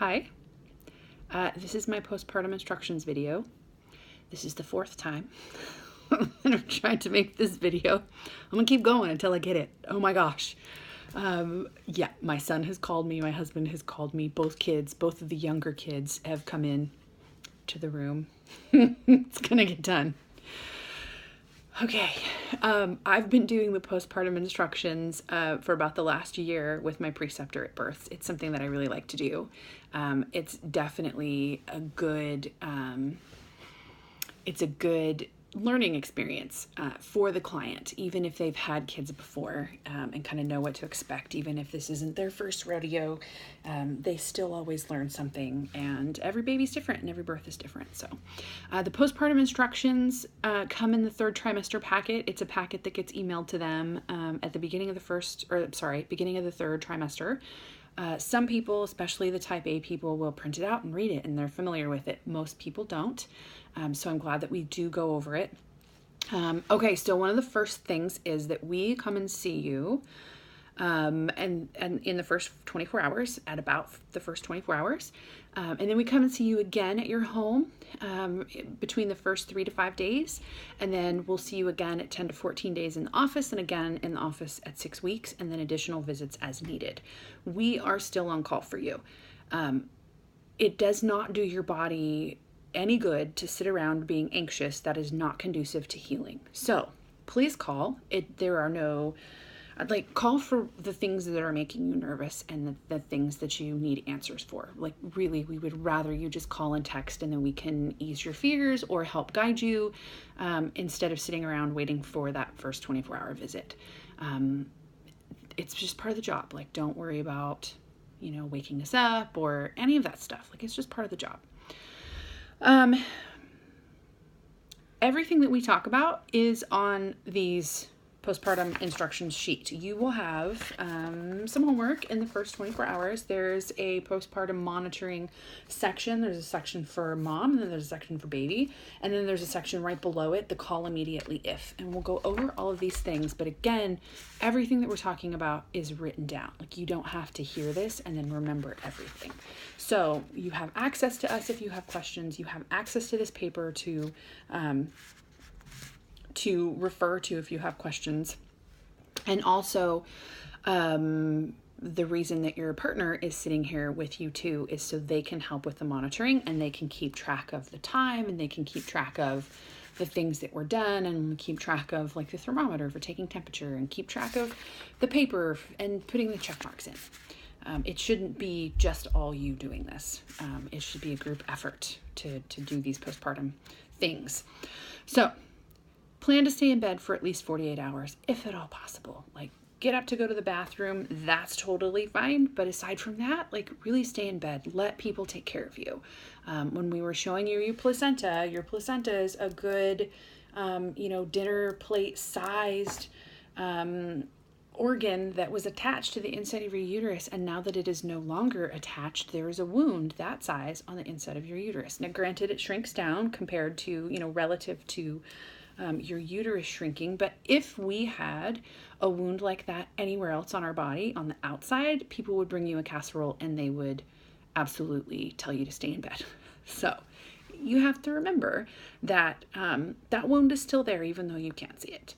Hi, this is my postpartum instructions video. This is the fourth time I'm trying to make this video. I'm gonna keep going until I get it. Oh my gosh. Yeah, my son has called me, my husband has called me, both kids, both of the younger kids have come in to the room. It's gonna get done. Okay, I've been doing the postpartum instructions for about the last year with my preceptor at births. It's something that I really like to do. It's definitely a good, it's a good learning experience for the client, even if they've had kids before and kind of know what to expect. Even if this isn't their first rodeo, they still always learn something, and every baby's different and every birth is different. So the postpartum instructions come in the third trimester packet. It's a packet that gets emailed to them at the beginning of beginning of the third trimester. Some people, especially the type A people, will print it out and read it and they're familiar with it. Most people don't. So I'm glad that we do go over it. Okay, so one of the first things is that we come and see you and in the first 24 hours, at about the first 24 hours. And then we come and see you again at your home between the first 3 to 5 days. And then we'll see you again at 10 to 14 days in the office, and again in the office at 6 weeks, and then additional visits as needed. We are still on call for you. It does not do your body any good to sit around being anxious. That is not conducive to healing. So please call. Call for the things that are making you nervous and the things that you need answers for. Like, really, we would rather you just call and text, and then we can ease your fears or help guide you instead of sitting around waiting for that first 24-hour visit. It's just part of the job. Like, don't worry about, waking us up or any of that stuff. Like, it's just part of the job. Everything that we talk about is on these postpartum instructions sheet. You will have some homework in the first 24 hours. There's a postpartum monitoring section. There's a section for mom, and then there's a section for baby, and then there's a section right below it, the call immediately if. And we'll go over all of these things, but again, everything that we're talking about is written down. Like, you don't have to hear this and then remember everything. So you have access to us if you have questions. You have access to this paper to refer to if you have questions. And also, the reason that your partner is sitting here with you too is so they can help with the monitoring, and they can keep track of the time, and they can keep track of the things that were done, and keep track of like the thermometer for taking temperature, and keep track of the paper and putting the check marks in. It shouldn't be just all you doing this. It should be a group effort to do these postpartum things. So plan to stay in bed for at least 48 hours, if at all possible. Like, get up to go to the bathroom, that's totally fine. But aside from that, like, really stay in bed. Let people take care of you. When we were showing you your placenta is a good, dinner plate sized organ that was attached to the inside of your uterus. And now that it is no longer attached, there is a wound that size on the inside of your uterus. Now, granted, it shrinks down compared to, relative to your uterus shrinking. But if we had a wound like that anywhere else on our body, on the outside, people would bring you a casserole and they would absolutely tell you to stay in bed. So you have to remember that that wound is still there, even though you can't see it.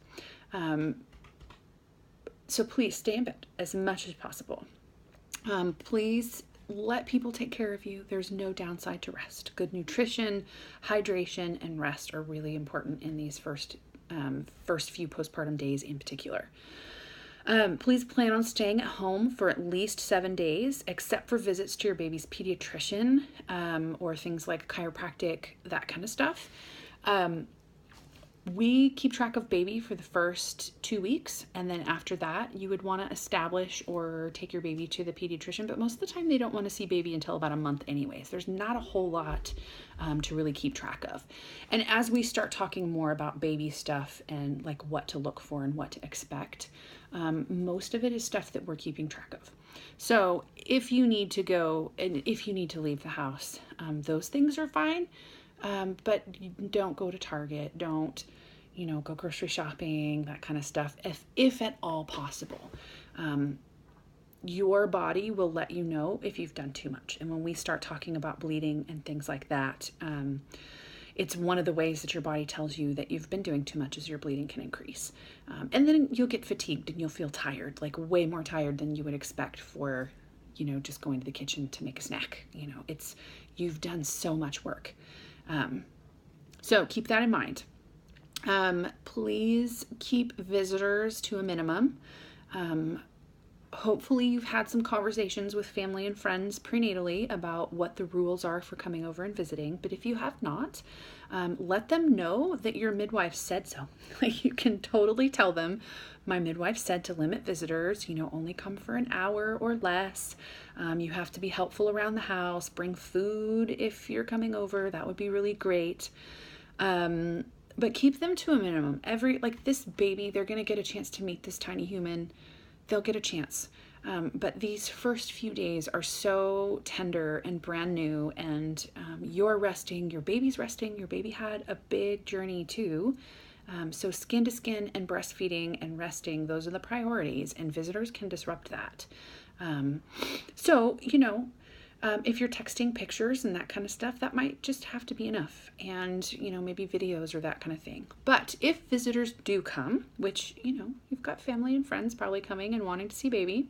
So please stay in bed as much as possible. Please let people take care of you. There's no downside to rest. Good nutrition, hydration, and rest are really important in these first few postpartum days in particular. Please plan on staying at home for at least 7 days, except for visits to your baby's pediatrician or things like chiropractic, that kind of stuff. We keep track of baby for the first 2 weeks, and then after that, you would want to establish or take your baby to the pediatrician, but most of the time they don't want to see baby until about a month anyways. There's not a whole lot to really keep track of. And as we start talking more about baby stuff and like what to look for and what to expect, most of it is stuff that we're keeping track of. So if you need to go and if you need to leave the house, those things are fine. But don't go to Target, don't, go grocery shopping, that kind of stuff, if at all possible. your body will let you know if you've done too much. And when we start talking about bleeding and things like that, it's one of the ways that your body tells you that you've been doing too much as your bleeding can increase. And then you'll get fatigued and you'll feel tired, like way more tired than you would expect for, just going to the kitchen to make a snack. You've done so much work. So keep that in mind. Please keep visitors to a minimum. Hopefully you've had some conversations with family and friends prenatally about what the rules are for coming over and visiting. But if you have not, let them know that your midwife said so. Like, you can totally tell them, my midwife said to limit visitors, only come for an hour or less. You have to be helpful around the house, bring food if you're coming over. That would be really great. But keep them to a minimum. This baby, they're going to get a chance to meet this tiny human. They'll get a chance. But these first few days are so tender and brand new, and you're resting, your baby's resting, your baby had a big journey too. So skin to skin and breastfeeding and resting, those are the priorities, and visitors can disrupt that. If you're texting pictures and that kind of stuff, that might just have to be enough. And, maybe videos or that kind of thing. But if visitors do come, which, you've got family and friends probably coming and wanting to see baby,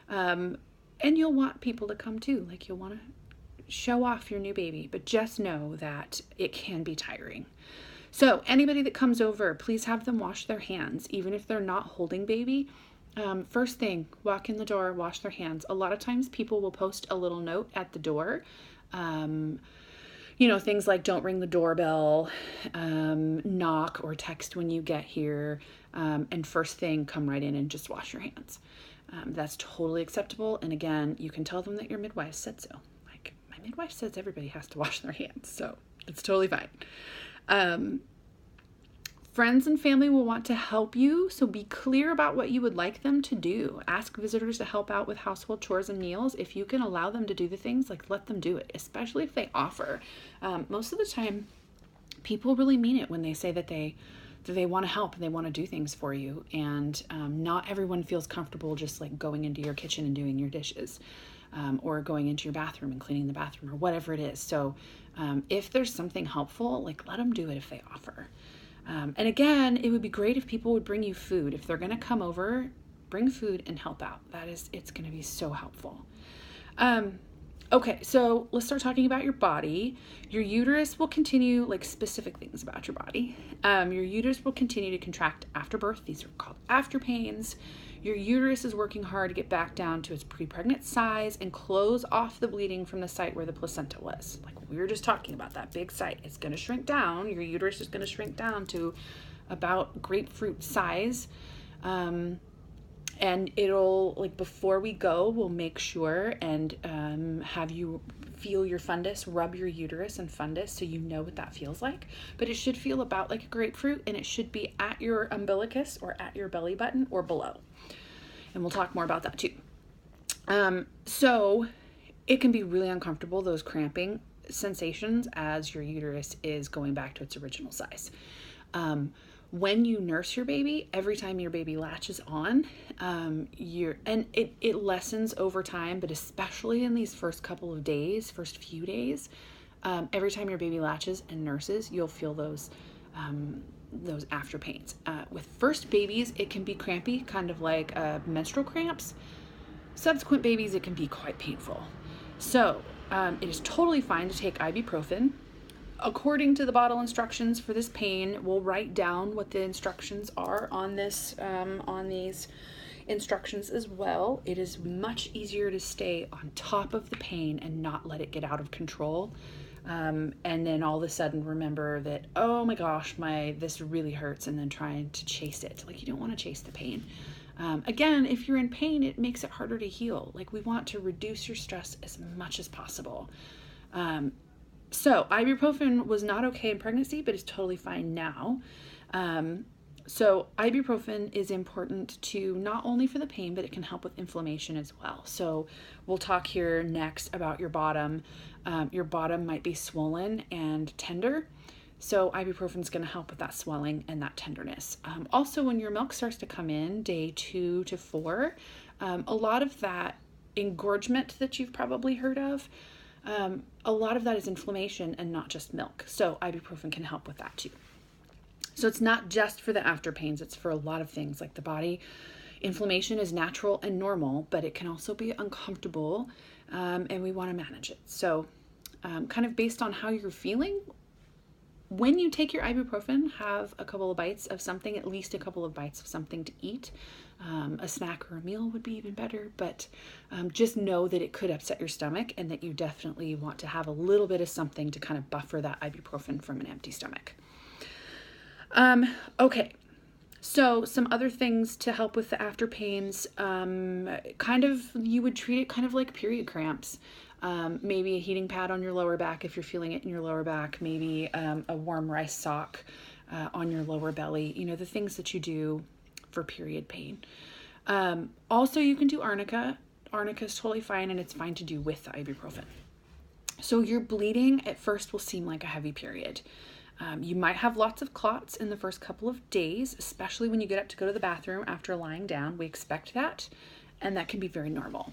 and you'll want people to come too. Like, you'll want to show off your new baby, but just know that it can be tiring. So anybody that comes over, please have them wash their hands, even if they're not holding baby. First thing, walk in the door, wash their hands. A lot of times people will post a little note at the door. Things like don't ring the doorbell, knock or text when you get here. And first thing, come right in and just wash your hands. That's totally acceptable. And again, you can tell them that your midwife said so. Like, my midwife says everybody has to wash their hands. So it's totally fine. Friends and family will want to help you, so be clear about what you would like them to do. Ask visitors to help out with household chores and meals. If you can allow them to do the things, let them do it, especially if they offer. Most of the time, people really mean it when they say that they want to help and they want to do things for you. And not everyone feels comfortable just going into your kitchen and doing your dishes, or going into your bathroom and cleaning the bathroom, or whatever it is. So if there's something helpful, let them do it if they offer. And again, it would be great if people would bring you food. If they're going to come over, bring food and help out. It's going to be so helpful. Okay, so let's start talking about your body. Your uterus will continue, specific things about your body. Your uterus will continue to contract after birth. These are called after pains. Your uterus is working hard to get back down to its pre-pregnant size and close off the bleeding from the site where the placenta was. Like we were just talking about, that big site. It's going to shrink down. Your uterus is going to shrink down to about grapefruit size. And it'll, before we go, we'll make sure and have you feel your fundus, rub your uterus and fundus so you know what that feels like. But it should feel about like a grapefruit, and it should be at your umbilicus or at your belly button or below. And we'll talk more about that too. So it can be really uncomfortable, those cramping sensations, as your uterus is going back to its original size. When you nurse your baby, every time your baby latches on, it lessens over time, but especially in these first few days, every time your baby latches and nurses, you'll feel those after pains. With first babies, it can be crampy, kind of like menstrual cramps. Subsequent babies, it can be quite painful. So it is totally fine to take ibuprofen. According to the bottle instructions for this pain, we'll write down what the instructions are on this, on these instructions as well. It is much easier to stay on top of the pain and not let it get out of control. And then all of a sudden remember that, oh my gosh, this really hurts, and then trying to chase it. You don't want to chase the pain. Again, if you're in pain, it makes it harder to heal. We want to reduce your stress as much as possible. So ibuprofen was not okay in pregnancy, but it's totally fine now. So ibuprofen is important to not only for the pain, but it can help with inflammation as well. So we'll talk here next about your bottom. Your bottom might be swollen and tender. So ibuprofen is going to help with that swelling and that tenderness. Also, when your milk starts to come in day 2 to 4, A lot of that engorgement that you've probably heard of, a lot of that is inflammation and not just milk. So ibuprofen can help with that too. So it's not just for the after pains, it's for a lot of things like the body. Inflammation is natural and normal, but it can also be uncomfortable, and we want to manage it. So kind of based on how you're feeling, when you take your ibuprofen, have a couple of bites of something, at least a couple of bites of something to eat. A snack or a meal would be even better, but just know that it could upset your stomach and that you definitely want to have a little bit of something to kind of buffer that ibuprofen from an empty stomach. Okay, so some other things to help with the after pains, you would treat it kind of like period cramps. Maybe a heating pad on your lower back if you're feeling it in your lower back, maybe a warm rice sock on your lower belly, the things that you do for period pain. Also, you can do arnica. Arnica is totally fine, and it's fine to do with the ibuprofen. So your bleeding at first will seem like a heavy period. You might have lots of clots in the first couple of days, especially when you get up to go to the bathroom after lying down. We expect that, and that can be very normal.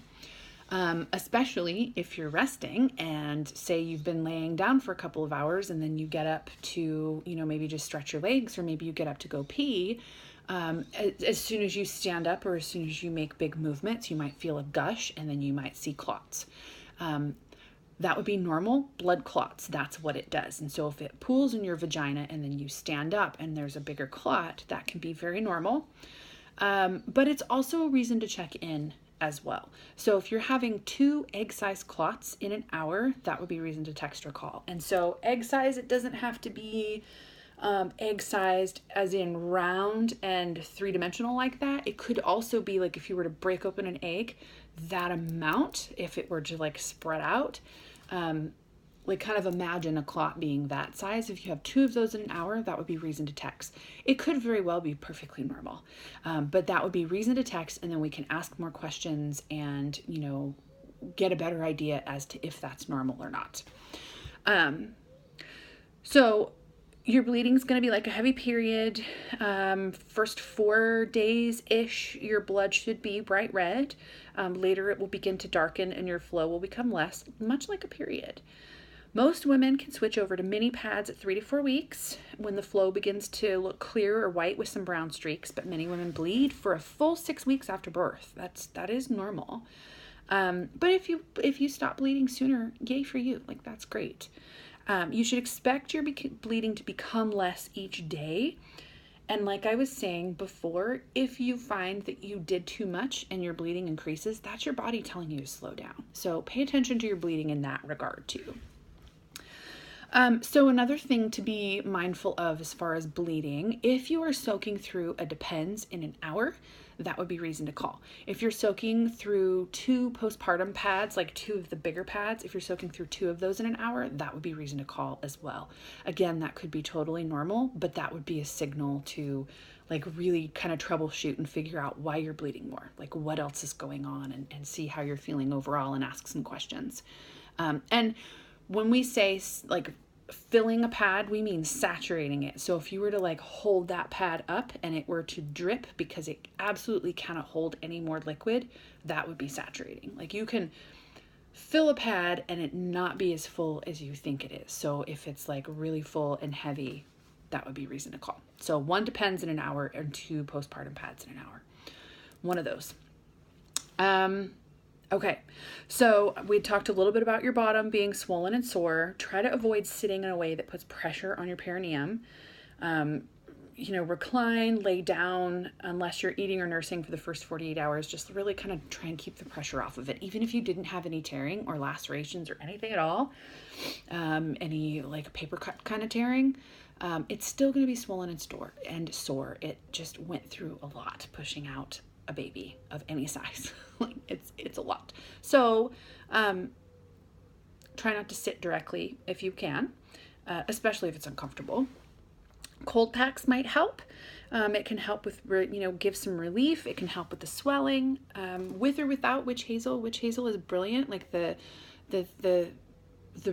Especially if you're resting and say you've been laying down for a couple of hours and then you get up to, maybe just stretch your legs, or maybe you get up to go pee. As soon as you stand up or as soon as you make big movements, you might feel a gush and then you might see clots. That would be normal blood clots. That's what it does. And so if it pools in your vagina and then you stand up and there's a bigger clot, that can be very normal. But it's also a reason to check in as well. So if you're having 2 egg-sized clots in an hour, that would be reason to text or call. And so egg size, it doesn't have to be egg-sized as in round and 3-dimensional like that. It could also be like if you were to break open an egg, that amount, if it were to like spread out, like kind of imagine a clot being that size. If you have 2 of those in an hour, that would be reason to text. It could very well be perfectly normal, but that would be reason to text, and then we can ask more questions and, get a better idea as to if that's normal or not. So your bleeding is going to be like a heavy period. First 4 days-ish, your blood should be bright red. Later it will begin to darken and your flow will become less, much like a period. Most women can switch over to mini pads at 3 to 4 weeks when the flow begins to look clear or white with some brown streaks, but many women bleed for a full 6 weeks after birth. That is normal. But if you stop bleeding sooner, yay for you. Like, that's great. You should expect your bleeding to become less each day. And like I was saying before, if you find that you did too much and your bleeding increases, that's your body telling you to slow down. So pay attention to your bleeding in that regard too. So another thing to be mindful of as far as bleeding, if you are soaking through a Depends in an hour, that would be reason to call. If you're soaking through 2 postpartum pads, like 2 of the bigger pads, if you're soaking through 2 of those in an hour, that would be reason to call as well. Again, that could be totally normal, but that would be a signal to like really kind of troubleshoot and figure out why you're bleeding more, like what else is going on, and see how you're feeling overall and ask some questions. And when we say like filling a pad, we mean saturating it. So if you were to like hold that pad up and it were to drip because it absolutely cannot hold any more liquid, that would be saturating. Like you can fill a pad and it not be as full as you think it is. So if it's like really full and heavy, that would be reason to call. So 1 Depends in an hour and 2 postpartum pads in an hour. One of those. Okay, so we talked a little bit about your bottom being swollen and sore. Try to avoid sitting in a way that puts pressure on your perineum. Recline, lay down, unless you're eating or nursing for the first 48 hours. Just really kind of try and keep the pressure off of it. Even if you didn't have any tearing or lacerations or anything at all, any like paper cut kind of tearing, it's still going to be swollen and sore. It just went through a lot pushing out a baby of any size. Like it's a lot. So try not to sit directly if you can, especially if it's uncomfortable. Cold packs might help. It can help with, give some relief. It can help with the swelling, with or without witch hazel. Witch hazel is brilliant. Like the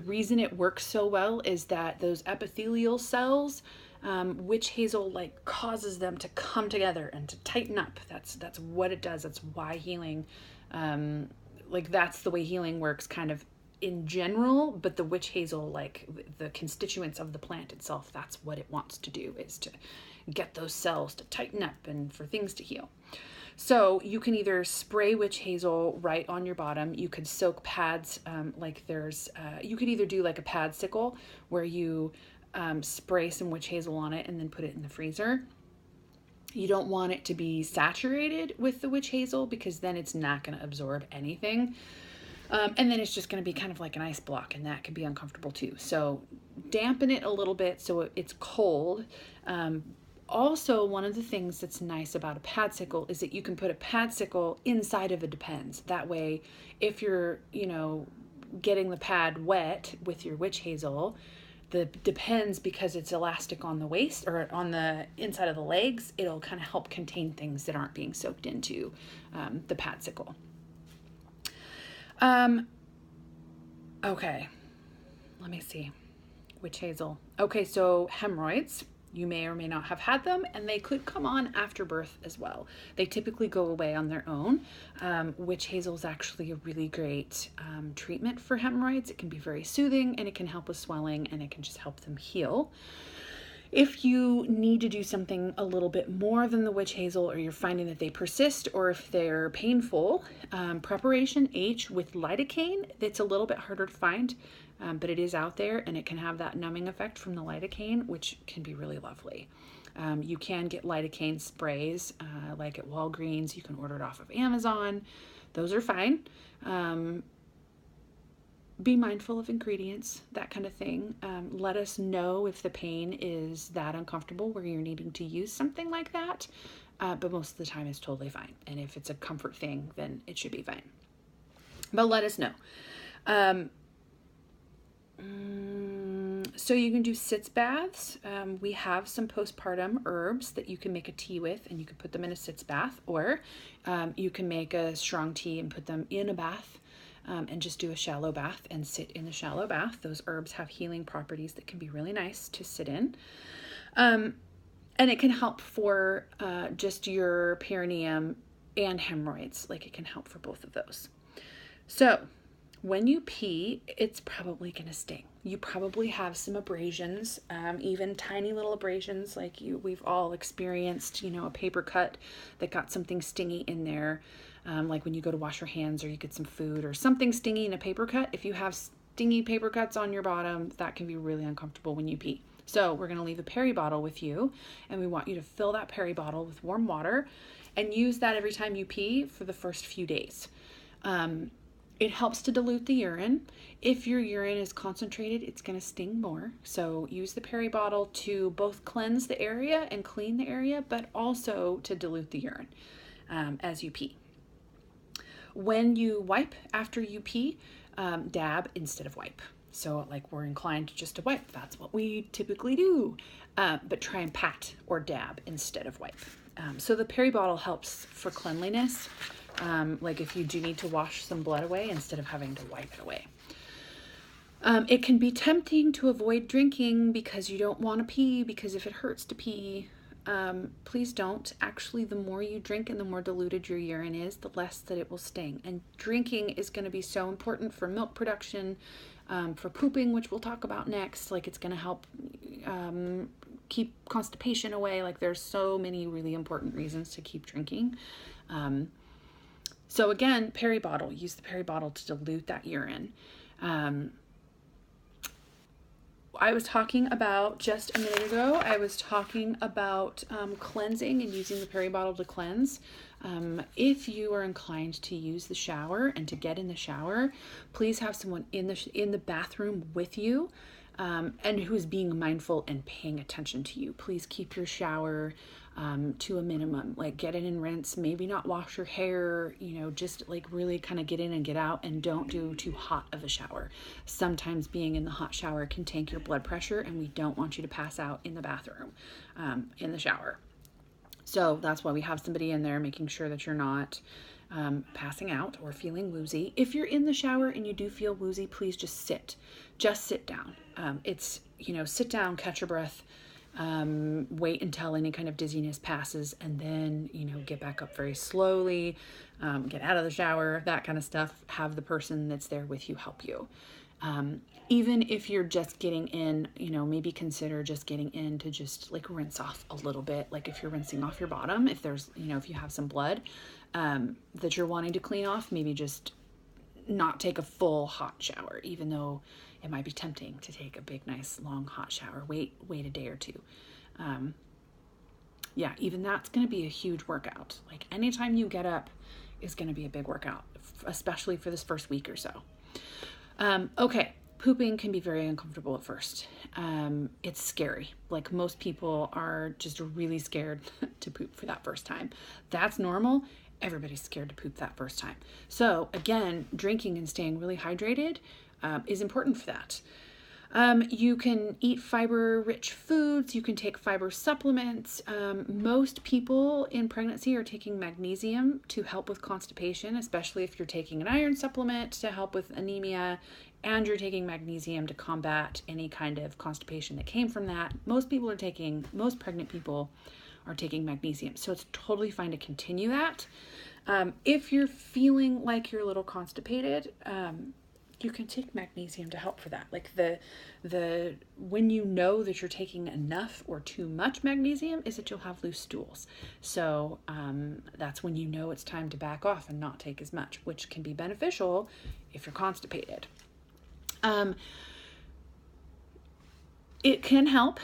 reason it works so well is that those epithelial cells Witch hazel like causes them to come together and to tighten up. That's what it does. That's why healing, like that's the way healing works kind of in general, but the witch hazel, like the constituents of the plant itself, that's what it wants to do, is to get those cells to tighten up and for things to heal. So you can either spray witch hazel right on your bottom. You could soak pads, you could either do like a pad sickle where you spray some witch hazel on it and then put it in the freezer. You don't want it to be saturated with the witch hazel because then it's not going to absorb anything. And then it's just going to be kind of like an ice block, and that can be uncomfortable too. So dampen it a little bit so it's cold. Also, one of the things that's nice about a pad sickle is that you can put a pad sickle inside of a Depends. That way, if you're, getting the pad wet with your witch hazel, the Depends, because it's elastic on the waist or on the inside of the legs, it'll kind of help contain things that aren't being soaked into the pad sickle. Okay, let me see. Witch hazel. Okay, so hemorrhoids. You may or may not have had them, and they could come on after birth as well. They typically go away on their own. Witch hazel is actually a really great treatment for hemorrhoids. It can be very soothing, and it can help with swelling, and it can just help them heal. If you need to do something a little bit more than the witch hazel, or you're finding that they persist, or if they're painful, preparation H with lidocaine, it's a little bit harder to find. But it is out there, and it can have that numbing effect from the lidocaine, which can be really lovely. You can get lidocaine sprays like at Walgreens. You can order it off of Amazon. Those are fine. Be mindful of ingredients, that kind of thing. Let us know if the pain is that uncomfortable where you're needing to use something like that. But most of the time it's totally fine. And if it's a comfort thing, then it should be fine. But let us know. So you can do sitz baths. We have some postpartum herbs that you can make a tea with, and you can put them in a sitz bath, or you can make a strong tea and put them in a bath and just do a shallow bath and sit in the shallow bath. Those herbs have healing properties that can be really nice to sit in. And it can help for just your perineum and hemorrhoids. Like it can help for both of those. So when you pee, it's probably going to sting. You probably have some abrasions, even tiny little abrasions like we've all experienced, a paper cut that got something stingy in there. Like when you go to wash your hands or you get some food or something stingy in a paper cut. If you have stingy paper cuts on your bottom, that can be really uncomfortable when you pee. So we're going to leave a peri bottle with you, and we want you to fill that peri bottle with warm water and use that every time you pee for the first few days. It helps to dilute the urine. If your urine is concentrated, it's going to sting more. So use the peri bottle to both cleanse the area and clean the area, but also to dilute the urine as you pee. When you wipe after you pee, dab instead of wipe. So like we're inclined just to wipe. That's what we typically do. But try and pat or dab instead of wipe. So the peri bottle helps for cleanliness. Like if you do need to wash some blood away instead of having to wipe it away. It can be tempting to avoid drinking because you don't want to pee, because if it hurts to pee, please don't. Actually, the more you drink and the more diluted your urine is, the less that it will sting. And drinking is going to be so important for milk production, for pooping, which we'll talk about next. Like it's going to help keep constipation away. Like there's so many really important reasons to keep drinking. So again, peri bottle, use the peri bottle to dilute that urine. I was talking about just a minute ago, cleansing and using the peri bottle to cleanse. If you are inclined to use the shower and to get in the shower, please have someone in the bathroom with you, and who is being mindful and paying attention to you. Please keep your shower to a minimum. Like get in and rinse, maybe not wash your hair, just like really kind of get in and get out, and don't do too hot of a shower. Sometimes being in the hot shower can tank your blood pressure, and we don't want you to pass out in the bathroom, in the shower. So that's why we have somebody in there making sure that you're not passing out or feeling woozy. If you're in the shower and you do feel woozy, please just sit down. Sit down, catch your breath, Wait until any kind of dizziness passes, and then, get back up very slowly, get out of the shower, that kind of stuff. Have the person that's there with you help you. Even if you're just getting in, maybe consider just getting in to just like rinse off a little bit. Like if you're rinsing off your bottom, if there's, if you have some blood that you're wanting to clean off, maybe just not take a full hot shower, even though it might be tempting to take a big, nice, long hot shower. Wait a day or two. Even that's going to be a huge workout. Like anytime you get up is going to be a big workout, especially for this first week or so. Okay. Pooping can be very uncomfortable at first. It's scary. Like most people are just really scared to poop for that first time. That's normal. Everybody's scared to poop that first time. So again, drinking and staying really hydrated is important for that. You can eat fiber-rich foods. You can take fiber supplements. Most people in pregnancy are taking magnesium to help with constipation, especially if you're taking an iron supplement to help with anemia and you're taking magnesium to combat any kind of constipation that came from that. Most pregnant people are taking magnesium. So it's totally fine to continue that. If you're feeling like you're a little constipated, you can take magnesium to help for that. Like when you know that you're taking enough or too much magnesium is that you'll have loose stools. So that's when you know it's time to back off and not take as much, which can be beneficial if you're constipated. It can help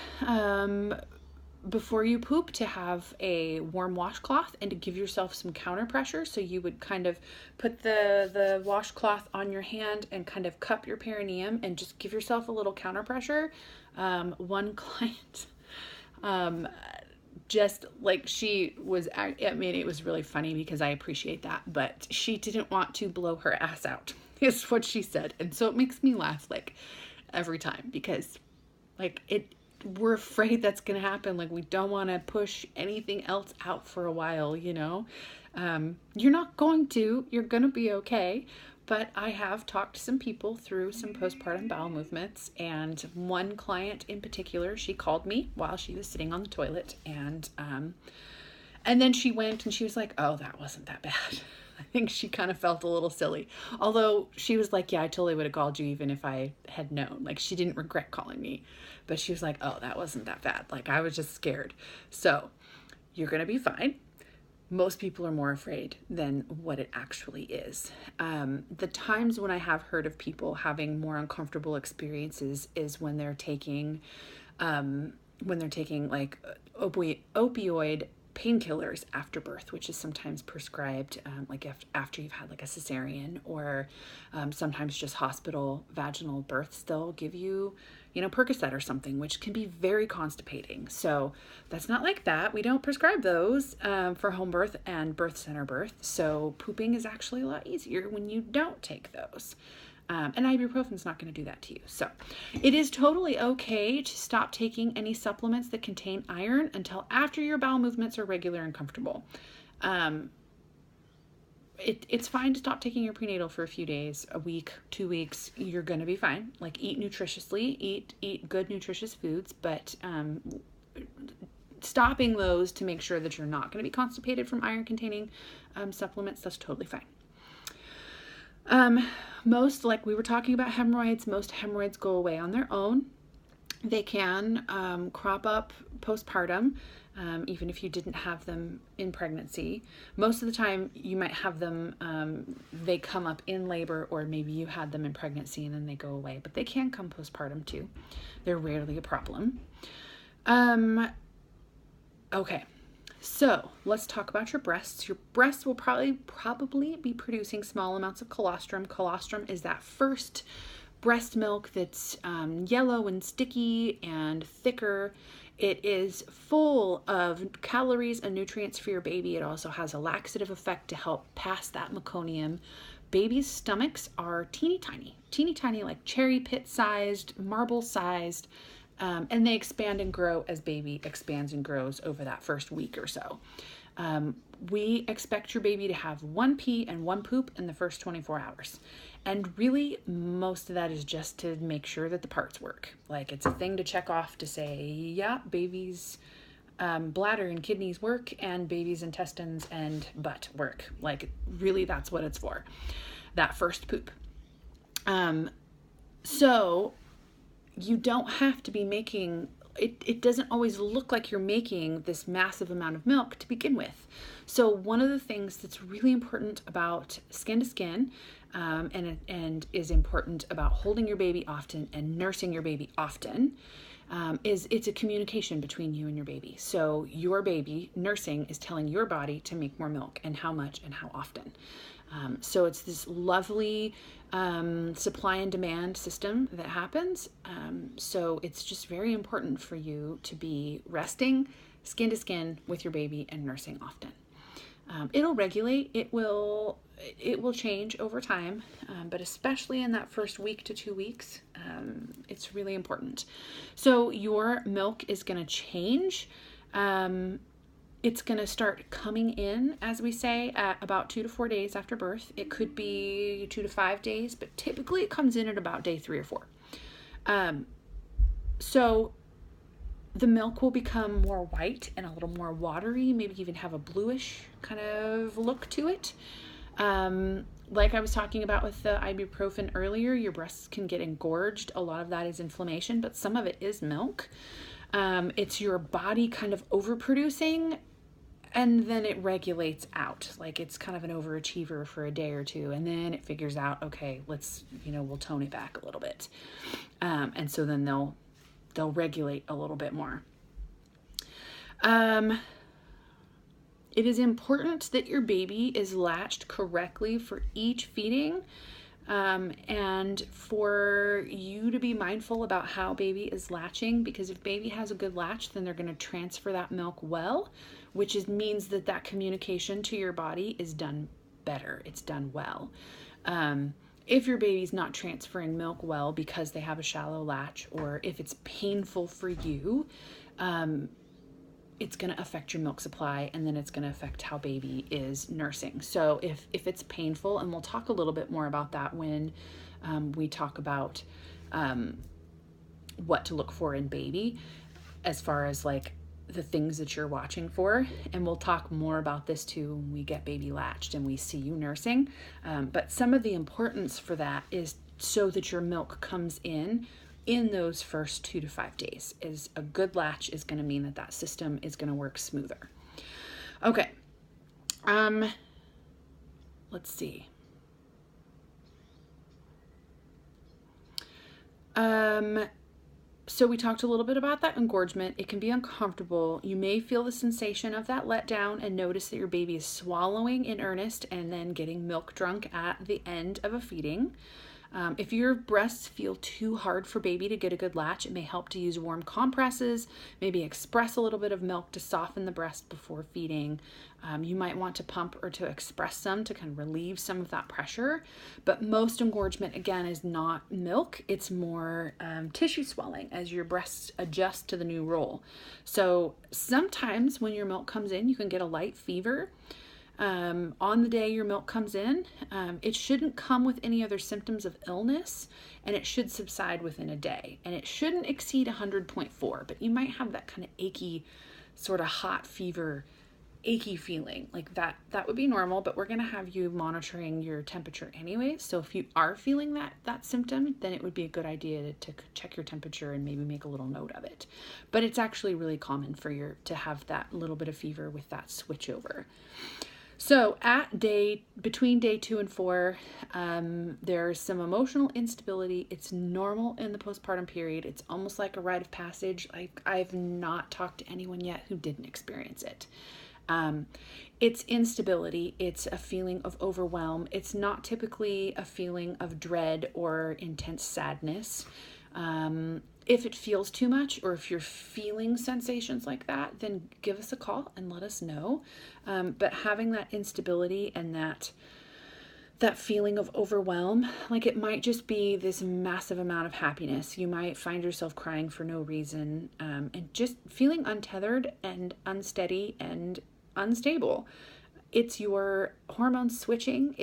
before you poop to have a warm washcloth and to give yourself some counter pressure. So you would kind of put the washcloth on your hand and kind of cup your perineum and just give yourself a little counter pressure. One client, just like she was, it was really funny because I appreciate that, but she didn't want to blow her ass out is what she said. And so it makes me laugh like every time because like we're afraid that's going to happen. Like we don't want to push anything else out for a while, you're not going to, you're going to be okay. But I have talked to some people through some postpartum bowel movements, and one client in particular, she called me while she was sitting on the toilet, and then she went and she was like, oh, that wasn't that bad. I think she kind of felt a little silly. Although she was like, yeah, I totally would have called you even if I had known. Like she didn't regret calling me, but she was like, oh, that wasn't that bad. Like I was just scared. So you're going to be fine. Most people are more afraid than what it actually is. The times when I have heard of people having more uncomfortable experiences is when they're taking like opioid painkillers after birth, which is sometimes prescribed like after you've had like a cesarean, or sometimes just hospital vaginal births. They'll give you, Percocet or something, which can be very constipating. So that's not like that. We don't prescribe those for home birth and birth center birth. So pooping is actually a lot easier when you don't take those. And ibuprofen's not going to do that to you. So it is totally okay to stop taking any supplements that contain iron until after your bowel movements are regular and comfortable. It's fine to stop taking your prenatal for a few days, a week, 2 weeks. You're going to be fine. Like eat nutritiously, eat good nutritious foods, but stopping those to make sure that you're not going to be constipated from iron containing supplements, that's totally fine. Most, like we were talking about hemorrhoids, most hemorrhoids go away on their own. They can crop up postpartum, even if you didn't have them in pregnancy. Most of the time you might have them, they come up in labor, or maybe you had them in pregnancy and then they go away, but they can come postpartum too. They're rarely a problem. Okay. So let's talk about your breasts. Your breasts will probably be producing small amounts of colostrum. Colostrum is that first breast milk that's yellow and sticky and thicker. It is full of calories and nutrients for your baby. It also has a laxative effect to help pass that meconium. Babies' stomachs are teeny tiny, like cherry pit sized, marble sized. And they expand and grow as baby expands and grows over that first week or so. We expect your baby to have 1 pee and 1 poop in the first 24 hours. And really, most of that is just to make sure that the parts work. Like, it's a thing to check off to say, yeah, baby's bladder and kidneys work, and baby's intestines and butt work. Like, really, that's what it's for, that first poop. So you don't have to be making it doesn't always look like you're making this massive amount of milk to begin with. So one of the things that's really important about skin to skin, and is important about holding your baby often and nursing your baby often, is it's a communication between you and your baby. So your baby nursing is telling your body to make more milk, and how much and how often. So it's this lovely supply and demand system that happens. So it's just very important for you to be resting skin to skin with your baby and nursing often. It'll regulate, it will change over time, but especially in that first week to 2 weeks, it's really important. So your milk is going to change. It's going to start coming in, as we say, at about 2 to 4 days after birth. It could be 2 to 5 days, but typically it comes in at about day 3 or 4. So the milk will become more white and a little more watery, maybe even have a bluish kind of look to it. Like I was talking about with the ibuprofen earlier, your breasts can get engorged. A lot of that is inflammation, but some of it is milk. It's your body kind of overproducing, and then it regulates out. Like, it's kind of an overachiever for a day or two, and then it figures out, okay, we'll tone it back a little bit. And so then they'll regulate a little bit more. It is important that your baby is latched correctly for each feeding, and for you to be mindful about how baby is latching, because if baby has a good latch, then they're going to transfer that milk well, which means that communication to your body is done better. It's done well. If your baby's not transferring milk well because they have a shallow latch, or if it's painful for you, it's going to affect your milk supply, and then it's going to affect how baby is nursing. So if it's painful, and we'll talk a little bit more about that when we talk about what to look for in baby, as far as like the things that you're watching for. And we'll talk more about this too when we get baby latched and we see you nursing. But some of the importance for that is so that your milk comes in those first 2 to 5 days. Is a good latch is going to mean that system is going to work smoother. Okay. Let's see. So we talked a little bit about that engorgement. It can be uncomfortable. You may feel the sensation of that letdown and notice that your baby is swallowing in earnest and then getting milk drunk at the end of a feeding. If your breasts feel too hard for baby to get a good latch, it may help to use warm compresses, maybe express a little bit of milk to soften the breast before feeding. You might want to pump or to express some to kind of relieve some of that pressure. But most engorgement, again, is not milk. It's more tissue swelling as your breasts adjust to the new role. So sometimes when your milk comes in, you can get a light fever. On the day your milk comes in, it shouldn't come with any other symptoms of illness, and it should subside within a day, and it shouldn't exceed 100.4, but you might have that kind of achy, sort of hot fever, achy feeling like that. That would be normal, but we're going to have you monitoring your temperature anyway. So if you are feeling that symptom, then it would be a good idea to check your temperature and maybe make a little note of it. But it's actually really common to have that little bit of fever with that switch over. So between day 2 and 4, there's some emotional instability. It's normal in the postpartum period. It's almost like a rite of passage. I've not talked to anyone yet who didn't experience it. It's instability. It's a feeling of overwhelm. It's not typically a feeling of dread or intense sadness. If it feels too much, or if you're feeling sensations like that, then give us a call and let us know. But having that instability and that feeling of overwhelm, like it might just be this massive amount of happiness. You might find yourself crying for no reason, and just feeling untethered and unsteady and unstable. It's your hormones switching.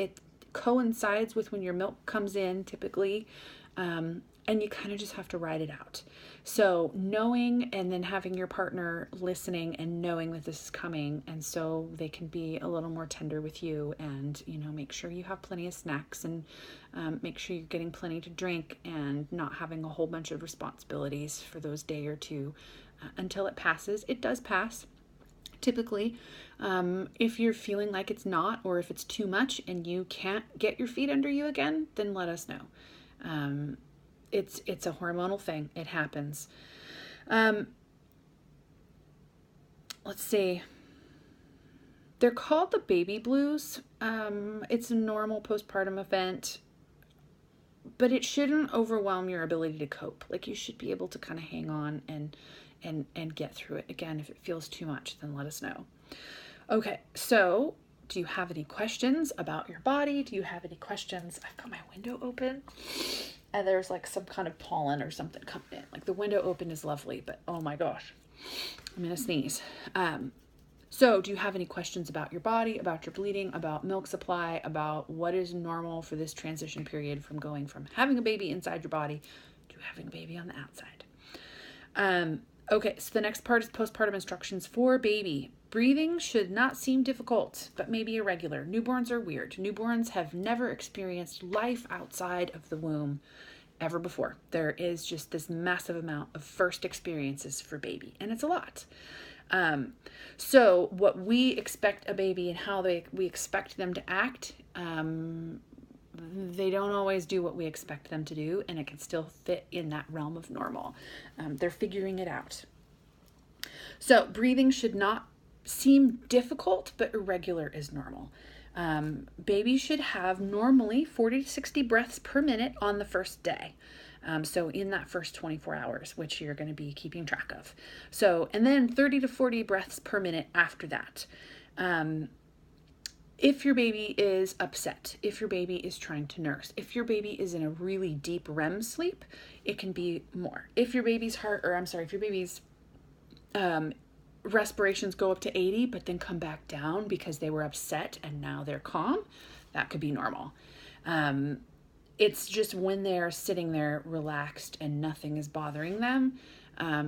coincides with when your milk comes in typically. And you kind of just have to ride it out. So knowing and then having your partner listening and knowing that this is coming, and so they can be a little more tender with you, and make sure you have plenty of snacks, and make sure you're getting plenty to drink, and not having a whole bunch of responsibilities for those day or two until it passes. It does pass. Typically, if you're feeling like it's not, or if it's too much and you can't get your feet under you again, then let us know. It's a hormonal thing. It happens. Let's see. They're called the baby blues. It's a normal postpartum event, but it shouldn't overwhelm your ability to cope. Like, you should be able to kind of hang on and get through it. Again, if it feels too much, then let us know. Okay, so do you have any questions about your body? Do you have any questions? I've got my window open, and there's like some kind of pollen or something coming in. Like, the window open is lovely, but oh my gosh, I'm gonna sneeze. So do you have any questions about your body, about your bleeding, about milk supply, about what is normal for this transition period from going from having a baby inside your body to having a baby on the outside? Okay, so the next part is postpartum instructions for baby. Breathing should not seem difficult, but maybe irregular. Newborns are weird. Newborns have never experienced life outside of the womb ever before. There is just this massive amount of first experiences for baby, and it's a lot. So what we expect a baby and how we expect them to act, they don't always do what we expect them to do, and it can still fit in that realm of normal. They're figuring it out. So breathing should not seem difficult, but irregular is normal. Babies should have normally 40 to 60 breaths per minute on the first day. So in that first 24 hours, which you're going to be keeping track of. So, and then 30 to 40 breaths per minute after that. If your baby is upset, if your baby is trying to nurse, if your baby is in a really deep REM sleep, it can be more. If your baby's if your baby's respirations go up to 80, but then come back down because they were upset and now they're calm, that could be normal. It's just when they're sitting there relaxed and nothing is bothering them.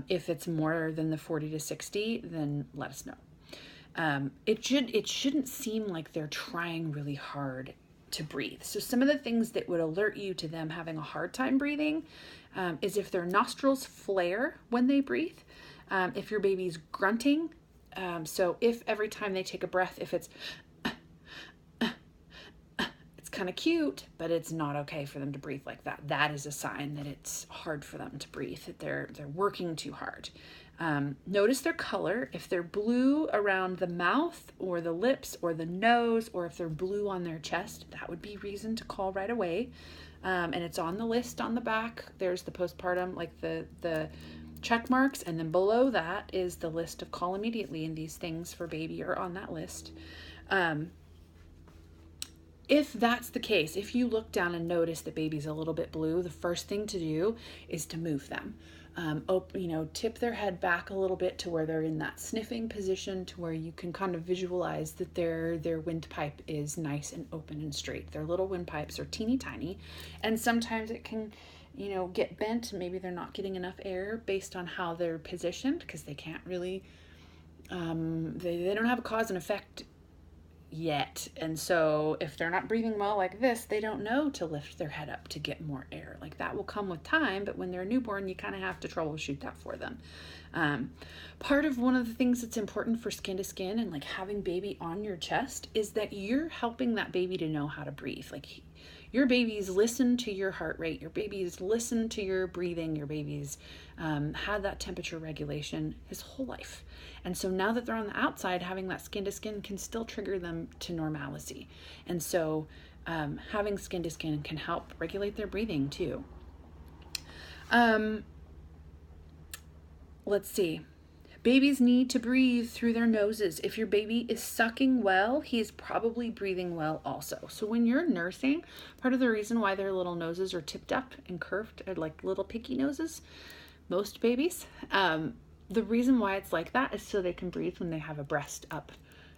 If it's more than the 40 to 60, then let us know. It shouldn't seem like they're trying really hard to breathe. So some of the things that would alert you to them having a hard time breathing is if their nostrils flare when they breathe, if your baby's grunting. So if every time they take a breath, if it's kind of cute, but it's not okay for them to breathe like that. That is a sign that it's hard for them to breathe, that they're working too hard. Notice their color. If they're blue around the mouth or the lips or the nose, or if they're blue on their chest, that would be reason to call right away. And it's on the list on the back. There's the postpartum, like the check marks, and then below that is the list of call immediately, and these things for baby are on that list. If that's the case, if you look down and notice that baby's a little bit blue, the first thing to do is to move them. Tip their head back a little bit to where they're in that sniffing position, to where you can kind of visualize that their windpipe is nice and open and straight. Their little windpipes are teeny tiny, and sometimes it can, get bent. Maybe they're not getting enough air based on how they're positioned, because they can't really, they don't have a cause and effect yet. And so if they're not breathing well like this, they don't know to lift their head up to get more air. Like, that will come with time, but when they're a newborn, you kind of have to troubleshoot that for them. Part of one of the things that's important for skin to skin and like having baby on your chest is that you're helping that baby to know how to breathe. Like, your babies listen to your heart rate, your babies listen to your breathing, your babies had that temperature regulation his whole life. And so now that they're on the outside, having that skin to skin can still trigger them to normalcy. And so having skin to skin can help regulate their breathing too. Let's see. Babies need to breathe through their noses. If your baby is sucking well, he's probably breathing well also. So when you're nursing, part of the reason why their little noses are tipped up and curved are like little picky noses, most babies, the reason why it's like that is so they can breathe when they have a breast up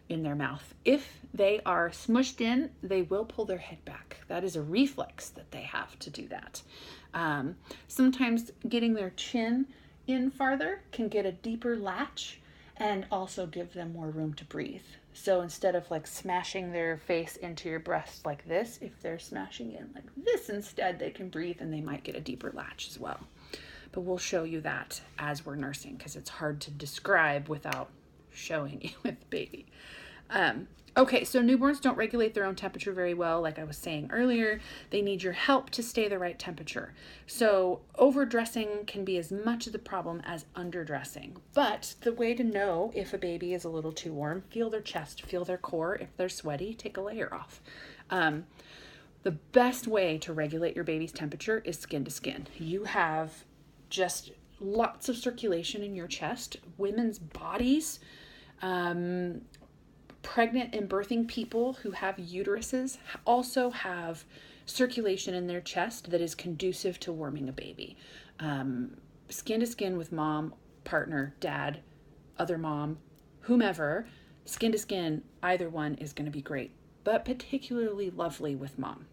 in their mouth. If they are smushed in, they will pull their head back. That is a reflex that they have to do that. Sometimes getting their chin in farther can get a deeper latch and also give them more room to breathe. So instead of like smashing their face into your breast like this, if they're smashing in like this instead, they can breathe and they might get a deeper latch as well. But we'll show you that as we're nursing because it's hard to describe without showing you with baby. Okay, so newborns don't regulate their own temperature very well. Like I was saying earlier, they need your help to stay the right temperature. So overdressing can be as much of the problem as underdressing. But the way to know if a baby is a little too warm, feel their chest, feel their core. If they're sweaty, take a layer off. The best way to regulate your baby's temperature is skin to skin. You have just lots of circulation in your chest. Women's bodies, pregnant and birthing people who have uteruses also have circulation in their chest that is conducive to warming a baby. Skin to skin with mom, partner, dad, other mom, whomever, skin to skin, either one is going to be great, but particularly lovely with mom.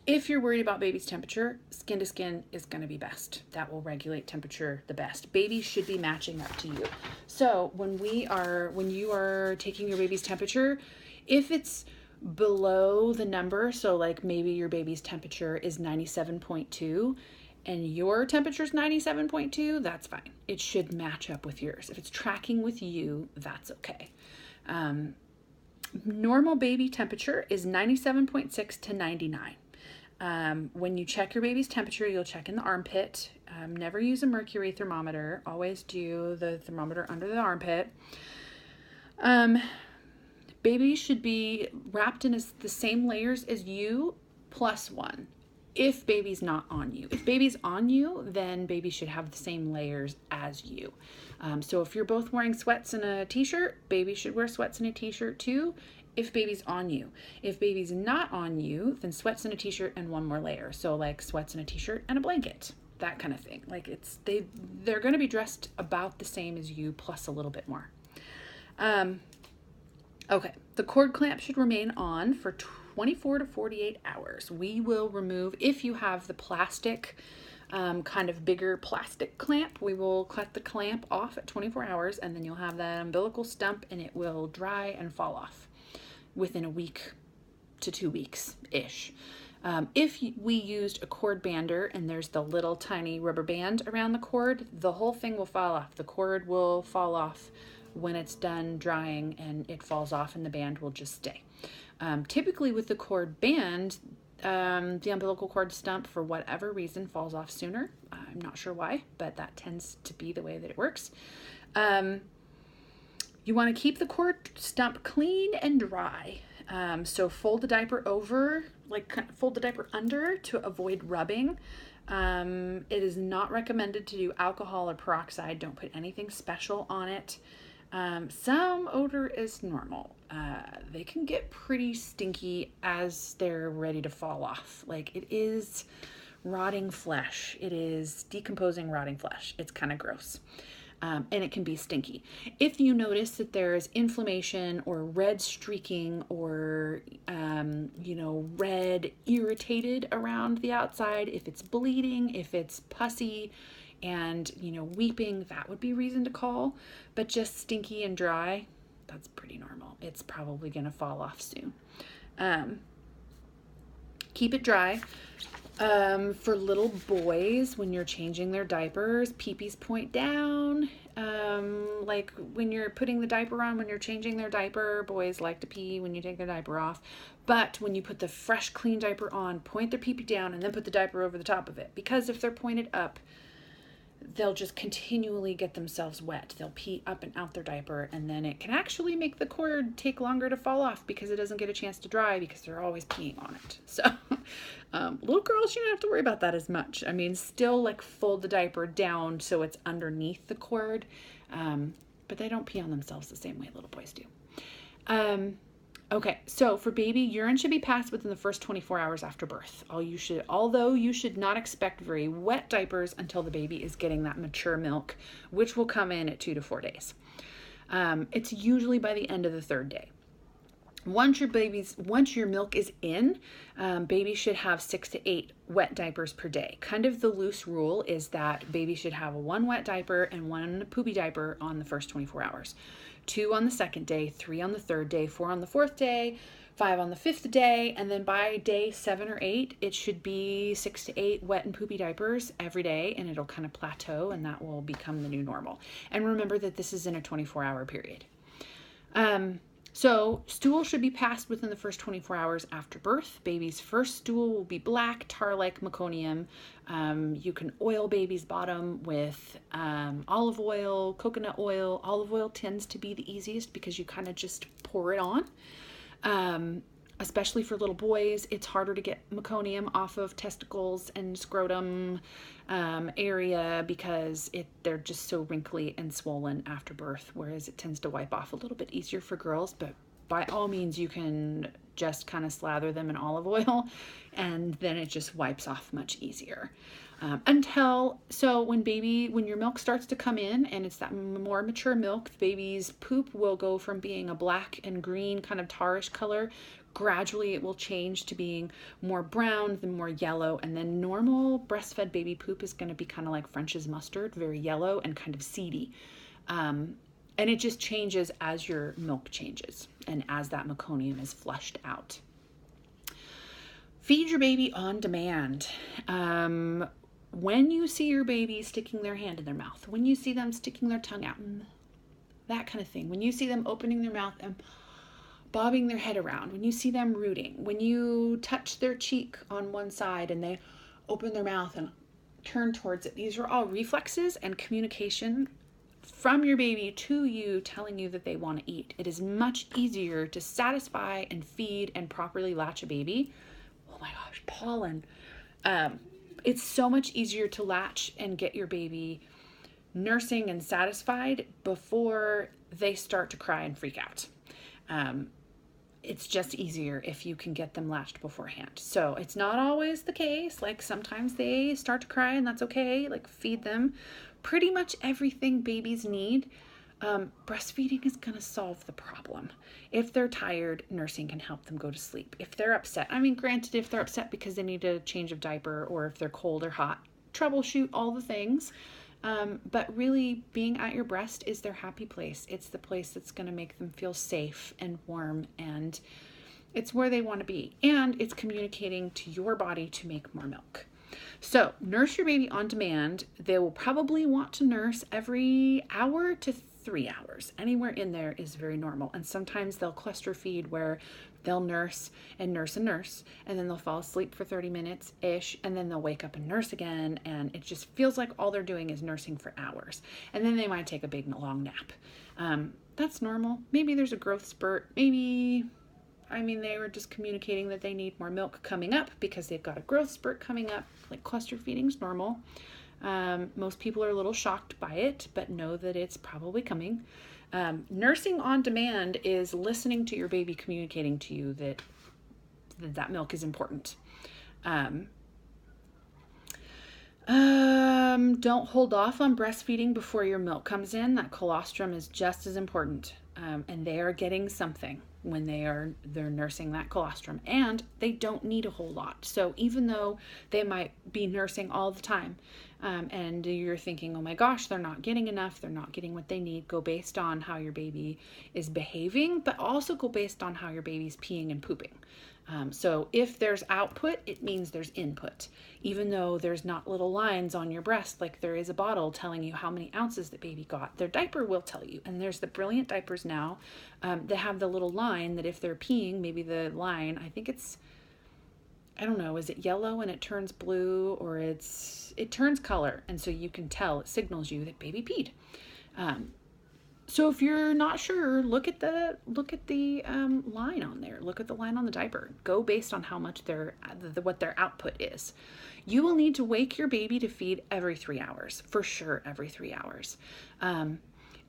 If you're worried about baby's temperature, skin to skin is going to be best. That will regulate temperature the best. Babies should be matching up to you. So when you are taking your baby's temperature, if it's below the number, so like maybe your baby's temperature is 97.2 and your temperature is 97.2, that's fine. It should match up with yours. If it's tracking with you, that's okay. Normal baby temperature is 97.6 to 99. When you check your baby's temperature, you'll check in the armpit. Never use a mercury thermometer. Always do the thermometer under the armpit. Baby should be wrapped in the same layers as you plus one. If baby's not on you. If baby's on you, then baby should have the same layers as you. So if you're both wearing sweats and a t-shirt, baby should wear sweats and a t-shirt too. If baby's on you. If baby's not on you, then sweats and a t-shirt and one more layer. So like sweats and a t-shirt and a blanket, that kind of thing. Like they're going to be dressed about the same as you plus a little bit more. Okay, the cord clamp should remain on for 24 to 48 hours. We will remove, if you have the plastic, kind of bigger plastic clamp, we will cut the clamp off at 24 hours and then you'll have that umbilical stump and it will dry and fall off within a week to 2 weeks-ish. If we used a cord bander and there's the little tiny rubber band around the cord, the whole thing will fall off. The cord will fall off when it's done drying and it falls off and the band will just stay. Typically with the cord band, the umbilical cord stump, for whatever reason, falls off sooner. I'm not sure why, but that tends to be the way that it works. You want to keep the cord stump clean and dry. So fold the diaper over, fold the diaper under to avoid rubbing. It is not recommended to do alcohol or peroxide. Don't put anything special on it. Some odor is normal. They can get pretty stinky as they're ready to fall off. Like it is rotting flesh. It is decomposing rotting flesh. It's kind of gross. And it can be stinky. If you notice that there's inflammation or red streaking or, red irritated around the outside, if it's bleeding, if it's pussy and, weeping, that would be reason to call. But just stinky and dry, that's pretty normal. It's probably going to fall off soon. Keep it dry. For little boys, when you're changing their diapers, peepees point down. Like when you're putting the diaper on, when you're changing their diaper, boys like to pee when you take their diaper off. But when you put the fresh, clean diaper on, point their peepee down and then put the diaper over the top of it. Because if they're pointed up, they'll just continually get themselves wet. They'll pee up and out their diaper, and then it can actually make the cord take longer to fall off because it doesn't get a chance to dry because they're always peeing on it. So little girls, you don't have to worry about that as much. I mean, still fold the diaper down so it's underneath the cord, but they don't pee on themselves the same way little boys do. Okay, so for baby, urine should be passed within the first 24 hours after birth. Although you should not expect very wet diapers until the baby is getting that mature milk, which will come in at 2 to 4 days. It's usually by the end of the third day. Once your milk is in, baby should have 6 to 8 wet diapers per day. Kind of the loose rule is that baby should have 1 wet diaper and 1 poopy diaper on the first 24 hours. 2 on the second day, 3 on the third day, 4 on the fourth day, 5 on the fifth day, and then by day 7 or 8, it should be 6 to 8 wet and poopy diapers every day, and it'll kind of plateau, and that will become the new normal. And remember that this is in a 24-hour period. So stool should be passed within the first 24 hours after birth. Baby's first stool will be black, tar-like meconium. You can oil baby's bottom with olive oil, coconut oil. Olive oil tends to be the easiest because you kind of just pour it on. Especially for little boys, it's harder to get meconium off of testicles and scrotum area because they're just so wrinkly and swollen after birth, whereas it tends to wipe off a little bit easier for girls. But by all means, you can just kind of slather them in olive oil and then it just wipes off much easier. When your milk starts to come in and it's that more mature milk, the baby's poop will go from being a black and green kind of tarish color. Gradually it will change to being more brown, then more yellow, and then normal breastfed baby poop is going to be kind of like French's mustard, very yellow and kind of seedy. And it just changes as your milk changes and as that meconium is flushed out. Feed your baby on demand. When you see your baby sticking their hand in their mouth, when you see them sticking their tongue out, that kind of thing, when you see them opening their mouth and bobbing their head around, when you see them rooting, when you touch their cheek on one side and they open their mouth and turn towards it, these are all reflexes and communication from your baby to you telling you that they want to eat. It is much easier to satisfy and feed and properly latch a baby. Oh my gosh, pollen. It's so much easier to latch and get your baby nursing and satisfied before they start to cry and freak out. It's just easier if you can get them latched beforehand. So it's not always the case. Like sometimes they start to cry and that's okay. Like feed them pretty much everything babies need. Breastfeeding is going to solve the problem. If they're tired, nursing can help them go to sleep. If they're upset, granted, if they're upset because they need a change of diaper or if they're cold or hot, troubleshoot all the things. But really being at your breast is their happy place. It's the place that's going to make them feel safe and warm, and it's where they want to be. And it's communicating to your body to make more milk. So nurse your baby on demand. They will probably want to nurse every hour to 3 hours. Anywhere in there is very normal. And sometimes they'll cluster feed where they'll nurse and nurse and nurse, and then they'll fall asleep for 30 minutes-ish, and then they'll wake up and nurse again, and it just feels like all they're doing is nursing for hours. And then they might take a big, long nap. That's normal. Maybe there's a growth spurt. Maybe, they were just communicating that they need more milk coming up because they've got a growth spurt coming up. Like cluster feeding's normal. Most people are a little shocked by it, but know that it's probably coming. Nursing on demand is listening to your baby communicating to you that milk is important. Don't hold off on breastfeeding before your milk comes in. That colostrum is just as important. And they are getting something when they're nursing that colostrum, and they don't need a whole lot. So even though they might be nursing all the time, and you're thinking, oh my gosh, they're not getting enough, they're not getting what they need, go based on how your baby is behaving, but also go based on how your baby's peeing and pooping. So if there's output, it means there's input. Even though there's not little lines on your breast like there is a bottle telling you how many ounces the baby got, their diaper will tell you. And there's the brilliant diapers now that have the little line that if they're peeing, maybe the line, I don't know, is it yellow and it turns blue, or it turns color, and so you can tell, it signals you that baby peed. So if you're not sure, look at the line on there. Look at the line on the diaper. Go based on how much what their output is. You will need to wake your baby to feed every 3 hours, for sure, every 3 hours.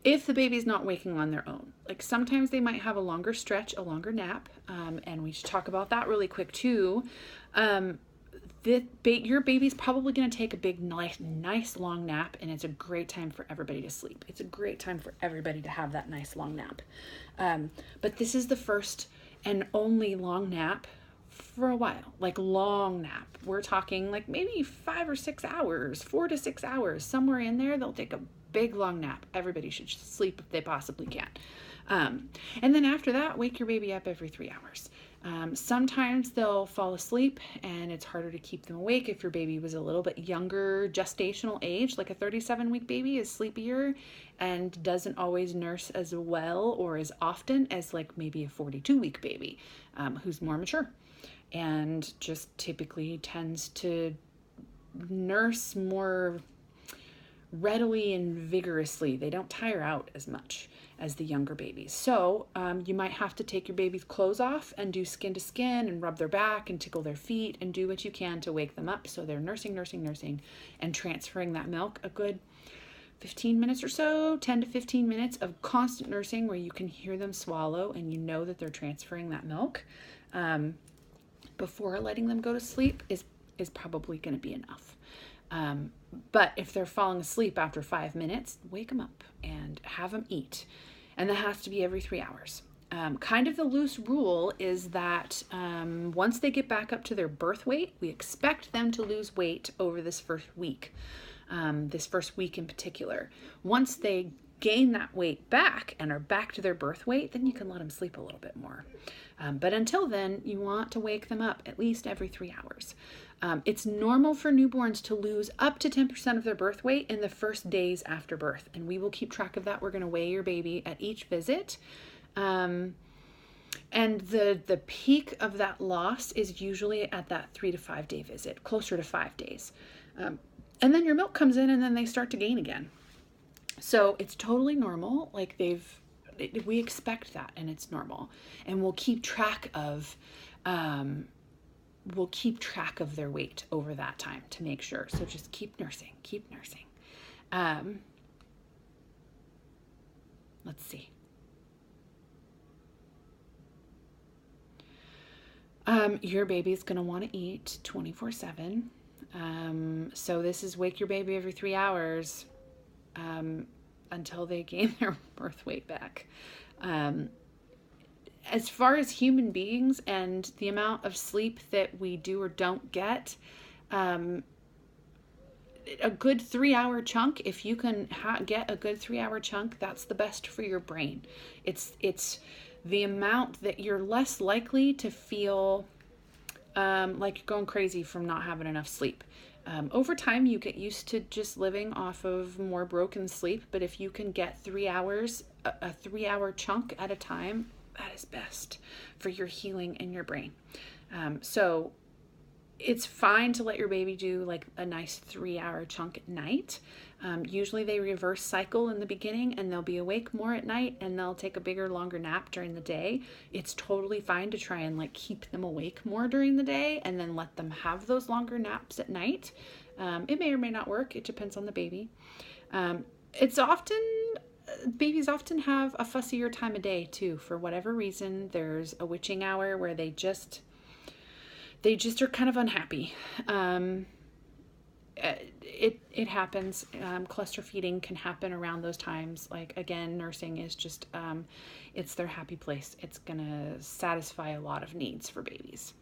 if the baby's not waking on their own. Like sometimes they might have a longer stretch, a longer nap, and we should talk about that really quick too. Your baby's probably going to take a big, nice long nap, and it's a great time for everybody to sleep. It's a great time for everybody to have that nice long nap. But this is the first and only long nap for a while, like long nap. We're talking like maybe 5 or 6 hours, 4 to 6 hours, somewhere in there. They'll take a big long nap. Everybody should sleep if they possibly can. And then after that, wake your baby up every 3 hours. Sometimes they'll fall asleep and it's harder to keep them awake if your baby was a little bit younger gestational age, like a 37-week baby is sleepier and doesn't always nurse as well or as often as like maybe a 42-week baby who's more mature and just typically tends to nurse more readily and vigorously. They don't tire out as much as the younger babies. So you might have to take your baby's clothes off and do skin to skin and rub their back and tickle their feet and do what you can to wake them up so they're nursing and transferring that milk a good 15 minutes or so, 10 to 15 minutes of constant nursing where you can hear them swallow and you know that they're transferring that milk before letting them go to sleep is probably going to be enough. But if they're falling asleep after 5 minutes, wake them up and have them eat. And that has to be every 3 hours. Kind of the loose rule is that once they get back up to their birth weight, we expect them to lose weight over this first week in particular. Once they gain that weight back and are back to their birth weight, then you can let them sleep a little bit more. But until then, you want to wake them up at least every 3 hours. It's normal for newborns to lose up to 10% of their birth weight in the first days after birth, and we will keep track of that. We're going to weigh your baby at each visit. And the peak of that loss is usually at that 3 to 5 day visit, closer to 5 days. And then your milk comes in and then they start to gain again. So it's totally normal. Like we expect that and it's normal. And we'll keep track of their weight over that time to make sure. So just keep nursing. Let's see. Your baby's going to want to eat 24/7. So this is wake your baby every 3 hours until they gain their birth weight back. As far as human beings and the amount of sleep that we do or don't get, a good 3 hour chunk, if you can get a good 3 hour chunk, that's the best for your brain. It's the amount that you're less likely to feel like you're going crazy from not having enough sleep. Over time, you get used to just living off of more broken sleep, but if you can get 3 hours, a 3 hour chunk at a time, that is best for your healing and your brain. So it's fine to let your baby do like a nice 3 hour chunk at night. Usually they reverse cycle in the beginning and they'll be awake more at night and they'll take a bigger, longer nap during the day. It's totally fine to try and like keep them awake more during the day and then let them have those longer naps at night. It may or may not work. It depends on the baby. Babies often have a fussier time of day too. For whatever reason, there's a witching hour where they just are kind of unhappy. It happens. Cluster feeding can happen around those times. Like again, nursing is just, it's their happy place. It's gonna satisfy a lot of needs for babies.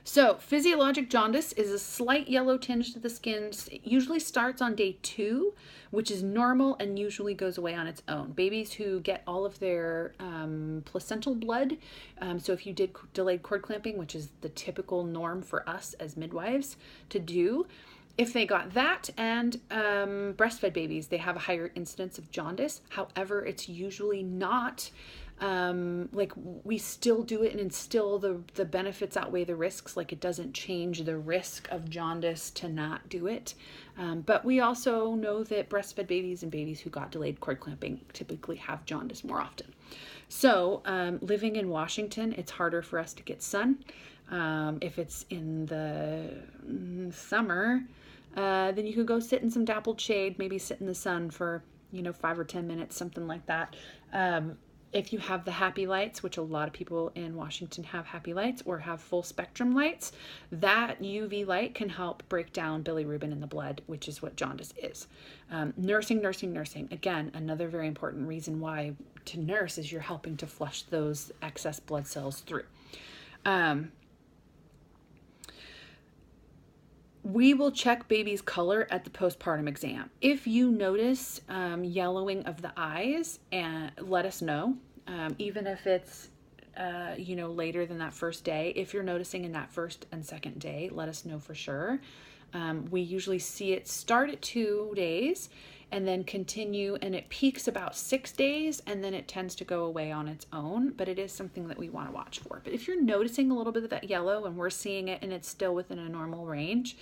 So physiologic jaundice is a slight yellow tinge to the skin. It usually starts on day 2, which is normal and usually goes away on its own. Babies who get all of their placental blood, so if you did delayed cord clamping, which is the typical norm for us as midwives to do, if they got that and breastfed babies, they have a higher incidence of jaundice. However, it's usually not like we still do it and still the benefits outweigh the risks. Like it doesn't change the risk of jaundice to not do it. But we also know that breastfed babies and babies who got delayed cord clamping typically have jaundice more often. So living in Washington, it's harder for us to get sun. If it's in the summer, then you could go sit in some dappled shade, maybe sit in the sun for 5 or 10 minutes, something like that. If you have the happy lights, which a lot of people in Washington have happy lights or have full spectrum lights, that UV light can help break down bilirubin in the blood, which is what jaundice is. Nursing. Again, another very important reason why to nurse is you're helping to flush those excess blood cells through. We will check baby's color at the postpartum exam. If you notice yellowing of the eyes, and let us know, even if it's later than that first day. If you're noticing in that first and second day, let us know for sure. We usually see it start at 2 days and then continue, and it peaks about 6 days, and then it tends to go away on its own, but it is something that we want to watch for. But if you're noticing a little bit of that yellow and we're seeing it and it's still within a normal range,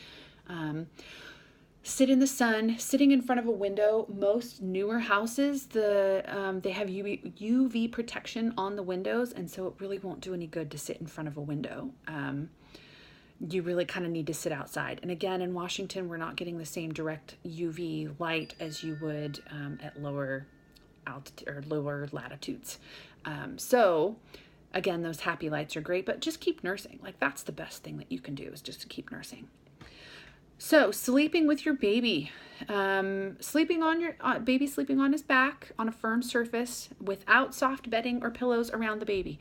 sit in the sun, sitting in front of a window. Most newer houses, they have UV protection on the windows, and so it really won't do any good to sit in front of a window. You really kind of need to sit outside. And again, in Washington, we're not getting the same direct UV light as you would at lower altitude or lower latitudes. So again, those happy lights are great, but just keep nursing. Like, that's the best thing that you can do, is just to keep nursing. So sleeping with your baby, sleeping on his back on a firm surface without soft bedding or pillows around the baby.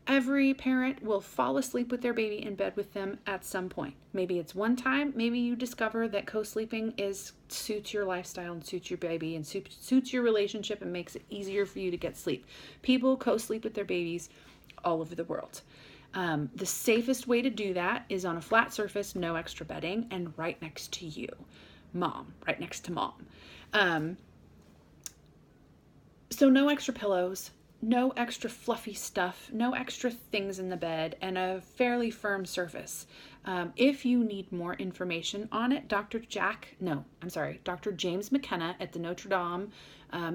Every parent will fall asleep with their baby in bed with them at some point. Maybe it's one time. Maybe you discover that co-sleeping suits your lifestyle and suits your baby and suits your relationship and makes it easier for you to get sleep. People co-sleep with their babies all over the world. The safest way to do that is on a flat surface, no extra bedding, and right next to you, right next to mom. So no extra pillows, no extra fluffy stuff, no extra things in the bed, and a fairly firm surface. If you need more information on it, Dr. James McKenna at the Notre Dame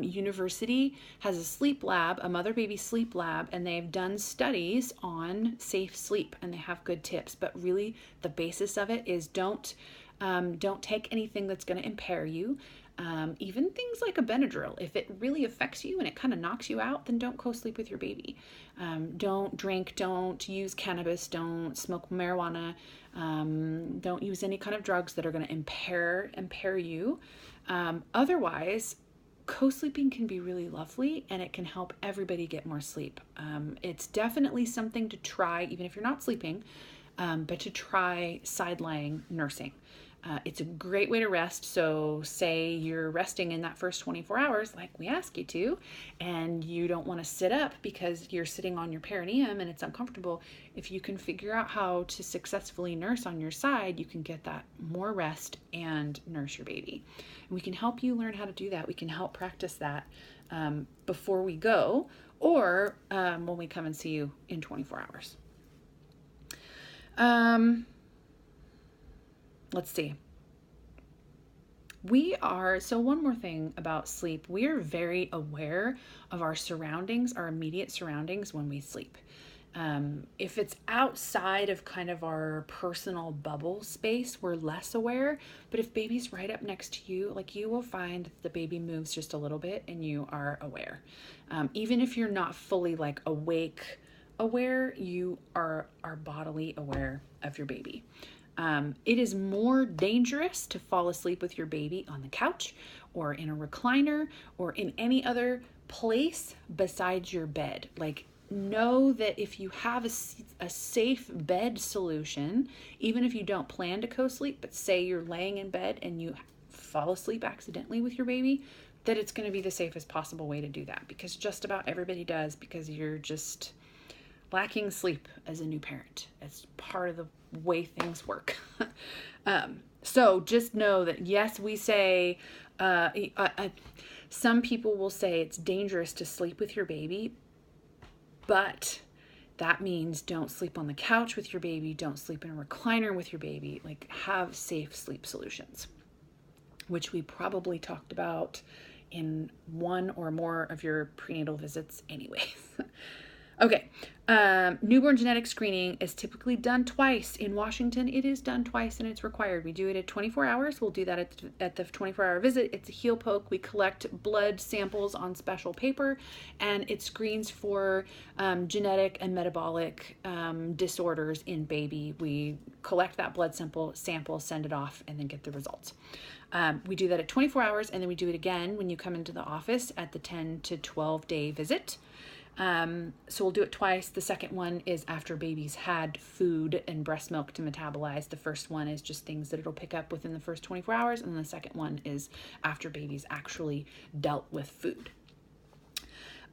University has a sleep lab, a mother-baby sleep lab, and they've done studies on safe sleep, and they have good tips. But really, the basis of it is don't take anything that's going to impair you. Even things like a Benadryl, if it really affects you and it kind of knocks you out, then don't co-sleep with your baby. Don't drink, don't use cannabis, don't smoke marijuana, don't use any kind of drugs that are going to impair you. Otherwise, co-sleeping can be really lovely, and it can help everybody get more sleep. It's definitely something to try, even if you're not sleeping, but to try side-lying nursing. It's a great way to rest. So say you're resting in that first 24 hours, like we ask you to, and you don't want to sit up because you're sitting on your perineum and it's uncomfortable. If you can figure out how to successfully nurse on your side, you can get that more rest and nurse your baby. And we can help you learn how to do that. We can help practice that before we go, or when we come and see you in 24 hours. Let's see. So one more thing about sleep, we are very aware of our surroundings, our immediate surroundings when we sleep. If it's outside of kind of our personal bubble space, we're less aware. But if baby's right up next to you, like, you will find the baby moves just a little bit and you are aware. Even if you're not fully like awake aware, you are bodily aware of your baby. It is more dangerous to fall asleep with your baby on the couch or in a recliner or in any other place besides your bed. Like, know that if you have a safe bed solution, even if you don't plan to co-sleep, but say you're laying in bed and you fall asleep accidentally with your baby, that it's going to be the safest possible way to do that, because just about everybody does, because you're just lacking sleep as a new parent. It's part of the way things work. So just know that, yes, we say, some people will say it's dangerous to sleep with your baby, but that means don't sleep on the couch with your baby, don't sleep in a recliner with your baby. Like, have safe sleep solutions, which we probably talked about in one or more of your prenatal visits anyways. Okay. Newborn genetic screening is typically done twice. In Washington, it is done twice and it's required. We do it at 24 hours. We'll do that at the 24-hour visit. It's a heel poke. We collect blood samples on special paper, and it screens for genetic and metabolic disorders in baby. We collect that blood sample, send it off, and then get the results. We do that at 24 hours, and then we do it again when you come into the office at the 10 to 12 day visit. So we'll do it twice. The second one is after baby's had food and breast milk to metabolize. The first one is just things that it'll pick up within the first 24 hours. And the second one is after baby's actually dealt with food.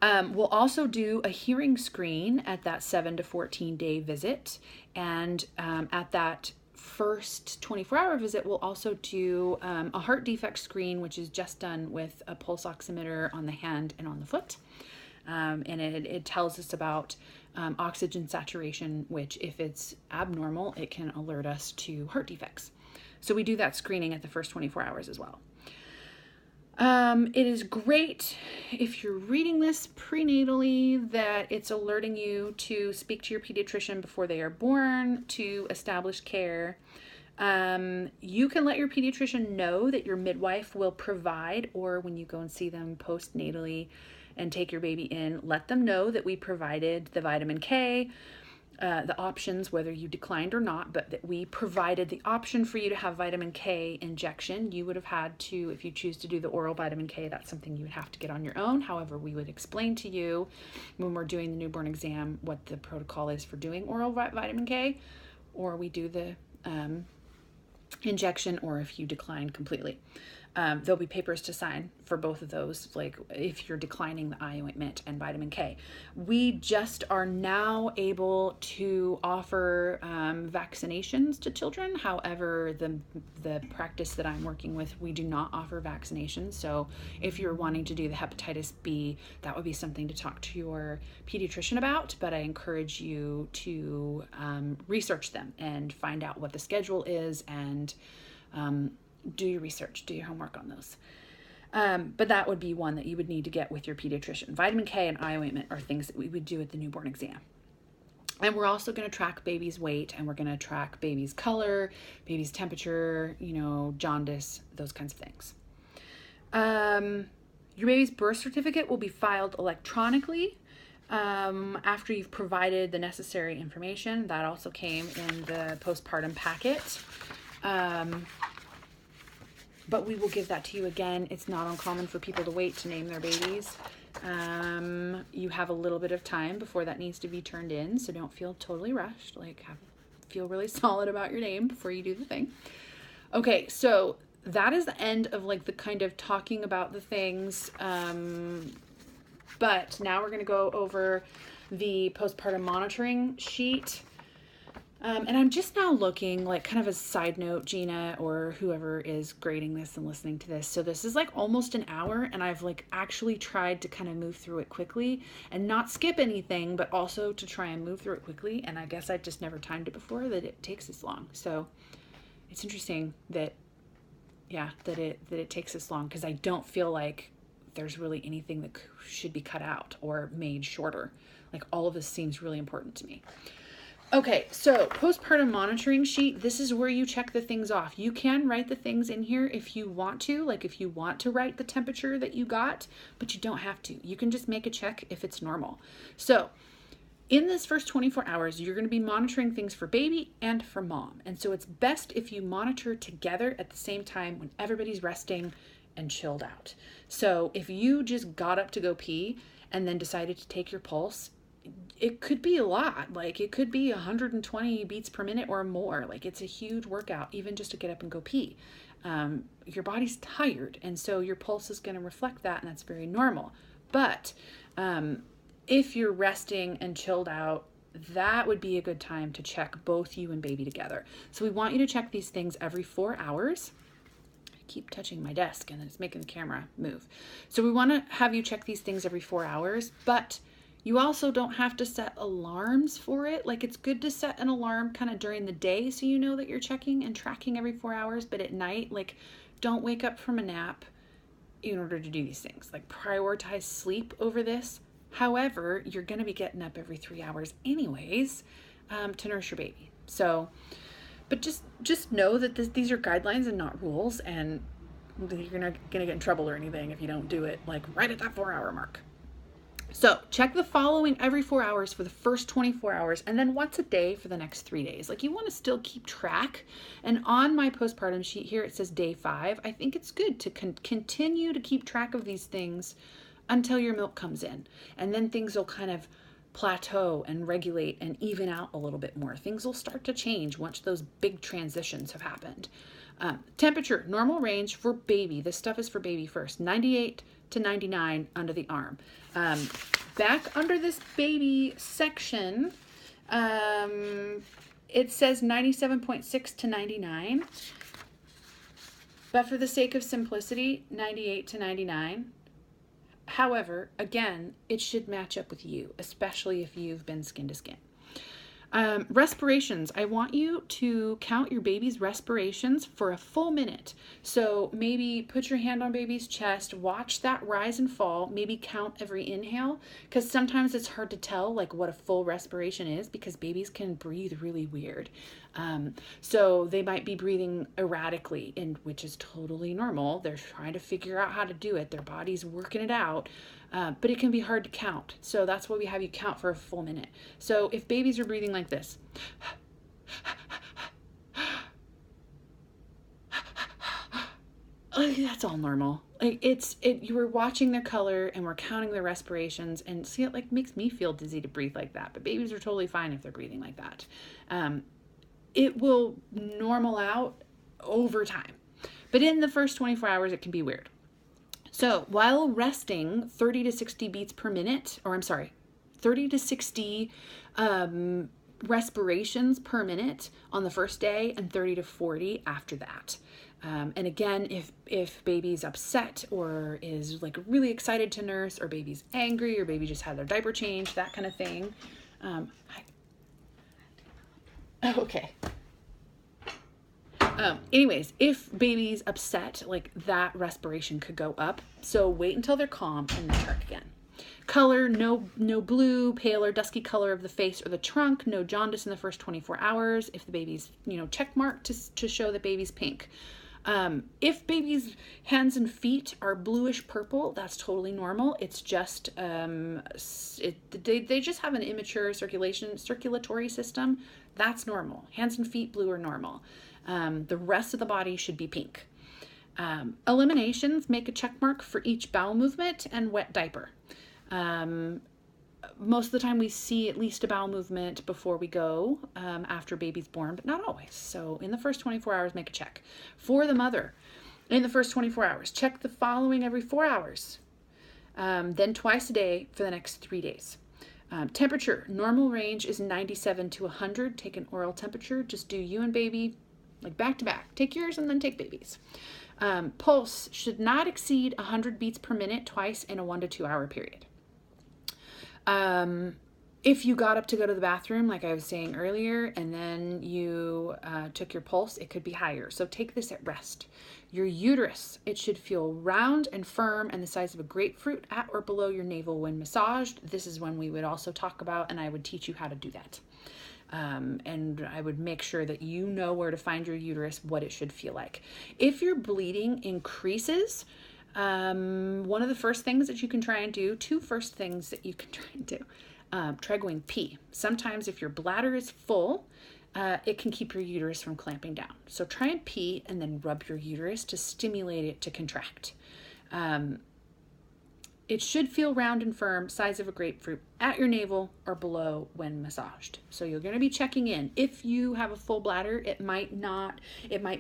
We'll also do a hearing screen at that 7 to 14 day visit. And at that first 24-hour visit, we'll also do a heart defect screen, which is just done with a pulse oximeter on the hand and on the foot. And it tells us about oxygen saturation, which if it's abnormal, it can alert us to heart defects. So we do that screening at the first 24 hours as well. It is great if you're reading this prenatally that it's alerting you to speak to your pediatrician before they are born to establish care. You can let your pediatrician know that your midwife will provide, or when you go and see them postnatally and take your baby in, let them know that we provided the vitamin K, the options, whether you declined or not, but that we provided the option for you to have vitamin K injection. You would have had to, if you choose to do the oral vitamin K, that's something you would have to get on your own. However, we would explain to you when we're doing the newborn exam what the protocol is for doing oral vitamin K, or we do the injection, or if you decline completely. There'll be papers to sign for both of those, like if you're declining the eye ointment and vitamin K. We just are now able to offer vaccinations to children. However, the practice that I'm working with, we do not offer vaccinations. So if you're wanting to do the hepatitis B, that would be something to talk to your pediatrician about. But I encourage you to research them and find out what the schedule is, and do your research, do your homework on those. But that would be one that you would need to get with your pediatrician. Vitamin K and eye ointment are things that we would do at the newborn exam. And we're also going to track baby's weight, and we're going to track baby's color, baby's temperature, jaundice, those kinds of things. Your baby's birth certificate will be filed electronically after you've provided the necessary information. That also came in the postpartum packet. But we will give that to you again. It's not uncommon for people to wait to name their babies. You have a little bit of time before that needs to be turned in, so don't feel totally rushed. Feel really solid about your name before you do the thing. Okay, so that is the end of the kind of talking about the things. But now we're going to go over the postpartum monitoring sheet. And I'm just now looking, kind of a side note, Gina, or whoever is grading this and listening to this. So this is almost an hour, and I've actually tried to kind of move through it quickly and not skip anything, but also to try and move through it quickly. And I guess I just never timed it before that it takes this long. So it's interesting that it takes this long, because I don't feel like there's really anything that should be cut out or made shorter. All of this seems really important to me. Okay, so postpartum monitoring sheet, this is where you check the things off. You can write the things in here if you want to, if you want to write the temperature that you got, but you don't have to. You can just make a check if it's normal. So in this first 24 hours, you're going to be monitoring things for baby and for mom. And so it's best if you monitor together at the same time when everybody's resting and chilled out. So if you just got up to go pee and then decided to take your pulse, it could be a lot. It could be 120 beats per minute or more. It's a huge workout, even just to get up and go pee. Your body's tired, and so your pulse is going to reflect that, and that's very normal. But if you're resting and chilled out, that would be a good time to check both you and baby together. So we want you to check these things every 4 hours. I keep touching my desk, and then it's making the camera move. So we want to have you check these things every 4 hours, but you also don't have to set alarms for it. It's good to set an alarm kind of during the day so you know that you're checking and tracking every 4 hours, but at night, don't wake up from a nap in order to do these things. Prioritize sleep over this. However, you're going to be getting up every 3 hours anyways, to nurse your baby. So, but just know that these are guidelines and not rules, and you're not going to get in trouble or anything if you don't do it like right at that 4-hour mark. So check the following every 4 hours for the first 24 hours, and then once a day for the next 3 days. Like, you want to still keep track. And on my postpartum sheet here, it says day 5. I think it's good to continue to keep track of these things until your milk comes in. And then things will kind of plateau and regulate and even out a little bit more. Things will start to change once those big transitions have happened. Temperature, normal range for baby. This stuff is for baby first. 98 to 99 under the arm. Back under this baby section, it says 97.6 to 99. But for the sake of simplicity, 98 to 99. However, again, it should match up with you, especially if you've been skin to skin. Respirations. I want you to count your baby's respirations for a full minute. So maybe put your hand on baby's chest, watch that rise and fall, maybe count every inhale, because sometimes it's hard to tell like what a full respiration is because babies can breathe really weird. So they might be breathing erratically, which is totally normal. They're trying to figure out how to do it. Their body's working it out. But it can be hard to count. So that's why we have you count for a full minute. So if babies are breathing like this, that's all normal. Like you were watching their color and we're counting their respirations, and see, it like makes me feel dizzy to breathe like that. But babies are totally fine if they're breathing like that. It will normal out over time. But in the first 24 hours, it can be weird. So while resting 30 to 60 beats per minute, 30 to 60 respirations per minute on the first day and 30 to 40 after that. And again, if baby's upset or is like really excited to nurse, or baby's angry, or baby just had their diaper changed, that kind of thing. Okay. Anyways, if baby's upset, like that respiration could go up. So wait until they're calm and then check again. Color, no blue, pale or dusky color of the face or the trunk, no jaundice in the first 24 hours. If the baby's, check mark to show that baby's pink. If baby's hands and feet are bluish purple, that's totally normal. It's just, they just have an immature circulatory system. That's normal. Hands and feet blue are normal. The rest of the body should be pink. Eliminations, make a check mark for each bowel movement and wet diaper. Most of the time we see at least a bowel movement before we go after baby's born, but not always. So in the first 24 hours, make a check. For the mother, in the first 24 hours, check the following every 4 hours, then twice a day for the next 3 days. Temperature, normal range is 97 to 100. Take an oral temperature. Just do you and baby, like back to back. Take yours and then take baby's. Pulse should not exceed 100 beats per minute twice in a 1 to 2 hour period. If you got up to go to the bathroom, like I was saying earlier, and then you took your pulse, it could be higher. So take this at rest. Your uterus, it should feel round and firm and the size of a grapefruit at or below your navel when massaged. This is when we would also talk about, and I would teach you how to do that. And I would make sure that you know where to find your uterus, what it should feel like. If your bleeding increases, one of the first things that you can try and do, two first things that you can try and do, try going pee. Sometimes if your bladder is full, it can keep your uterus from clamping down. So try and pee and then rub your uterus to stimulate it to contract. It should feel round and firm, size of a grapefruit, at your navel or below when massaged. So you're going to be checking in. If you have a full bladder, it might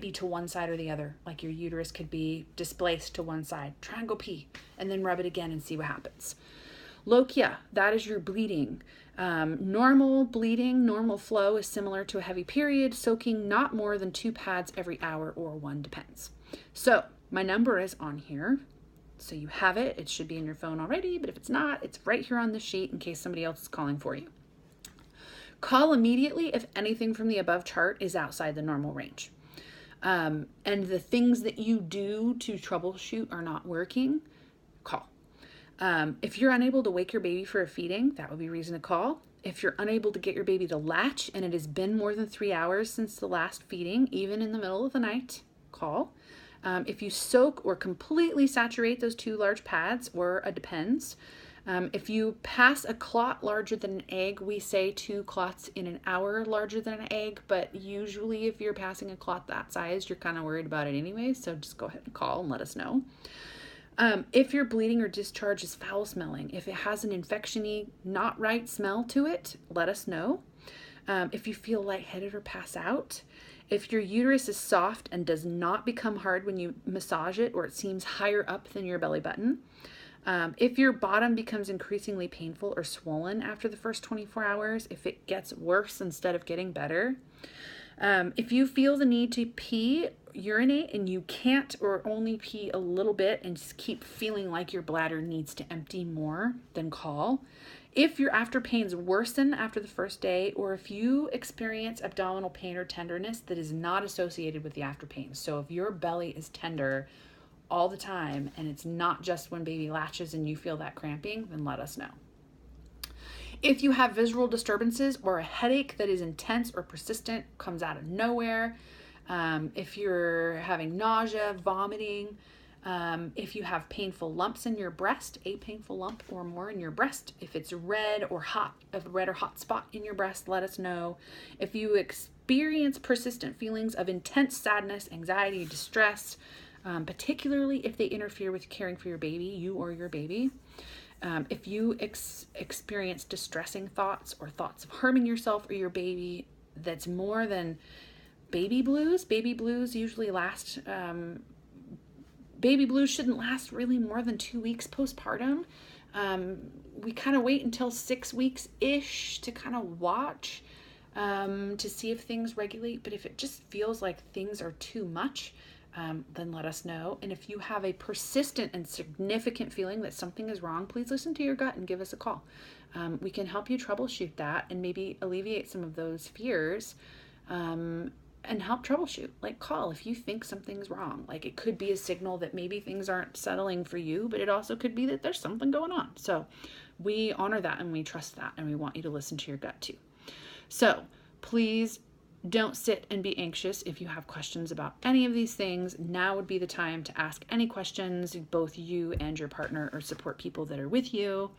be to one side or the other. Like your uterus could be displaced to one side. Try and go pee and then rub it again and see what happens. Lochia, that is your bleeding. Normal bleeding, normal flow is similar to a heavy period, soaking not more than 2 pads every hour or 1, depends. So my number is on here. So you have it. It should be in your phone already, but if it's not, it's right here on the sheet in case somebody else is calling for you. Call immediately if anything from the above chart is outside the normal range. And the things that you do to troubleshoot are not working, call. If you're unable to wake your baby for a feeding, that would be reason to call. If you're unable to get your baby to latch and it has been more than 3 hours since the last feeding, even in the middle of the night, call. If you soak or completely saturate those 2 large pads, or a depends. If you pass a clot larger than an egg, we say 2 clots in an hour larger than an egg, but usually if you're passing a clot that size, you're kind of worried about it anyway, so just go ahead and call and let us know. If your bleeding or discharge is foul smelling, if it has an infection-y, not right smell to it, let us know. If you feel lightheaded or pass out, if your uterus is soft and does not become hard when you massage it, or it seems higher up than your belly button, if your bottom becomes increasingly painful or swollen after the first 24 hours, if it gets worse instead of getting better, if you feel the need to pee, urinate, and you can't, or only pee a little bit and just keep feeling like your bladder needs to empty more, then call. If your after pains worsen after the first day, or if you experience abdominal pain or tenderness that is not associated with the after pains. So if your belly is tender all the time and it's not just when baby latches and you feel that cramping, then let us know. If you have visual disturbances or a headache that is intense or persistent, comes out of nowhere, if you're having nausea, vomiting, if you have painful lumps in your breast, a painful lump or more in your breast, if it's red or hot, a red or hot spot in your breast, let us know. If you experience persistent feelings of intense sadness, anxiety, distress, particularly if they interfere with caring for your baby, you or your baby. If you experience distressing thoughts or thoughts of harming yourself or your baby, that's more than baby blues. Baby blues usually last, baby blues shouldn't last really more than 2 weeks postpartum. We kind of wait until 6 weeks-ish to kind of watch to see if things regulate. But if it just feels like things are too much, then let us know. And if you have a persistent and significant feeling that something is wrong, please listen to your gut and give us a call. We can help you troubleshoot that and maybe alleviate some of those fears, and help troubleshoot. Like, call if you think something's wrong. Like, it could be a signal that maybe things aren't settling for you, but it also could be that there's something going on. So we honor that and we trust that, and we want you to listen to your gut too. So please don't sit and be anxious. If you have questions about any of these things, now would be the time to ask any questions, both you and your partner or support people that are with you.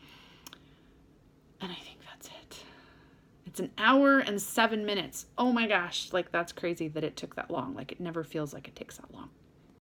And I think that's it. It's 1 hour and 7 minutes. Oh my gosh, like that's crazy that it took that long. Like, it never feels like it takes that long.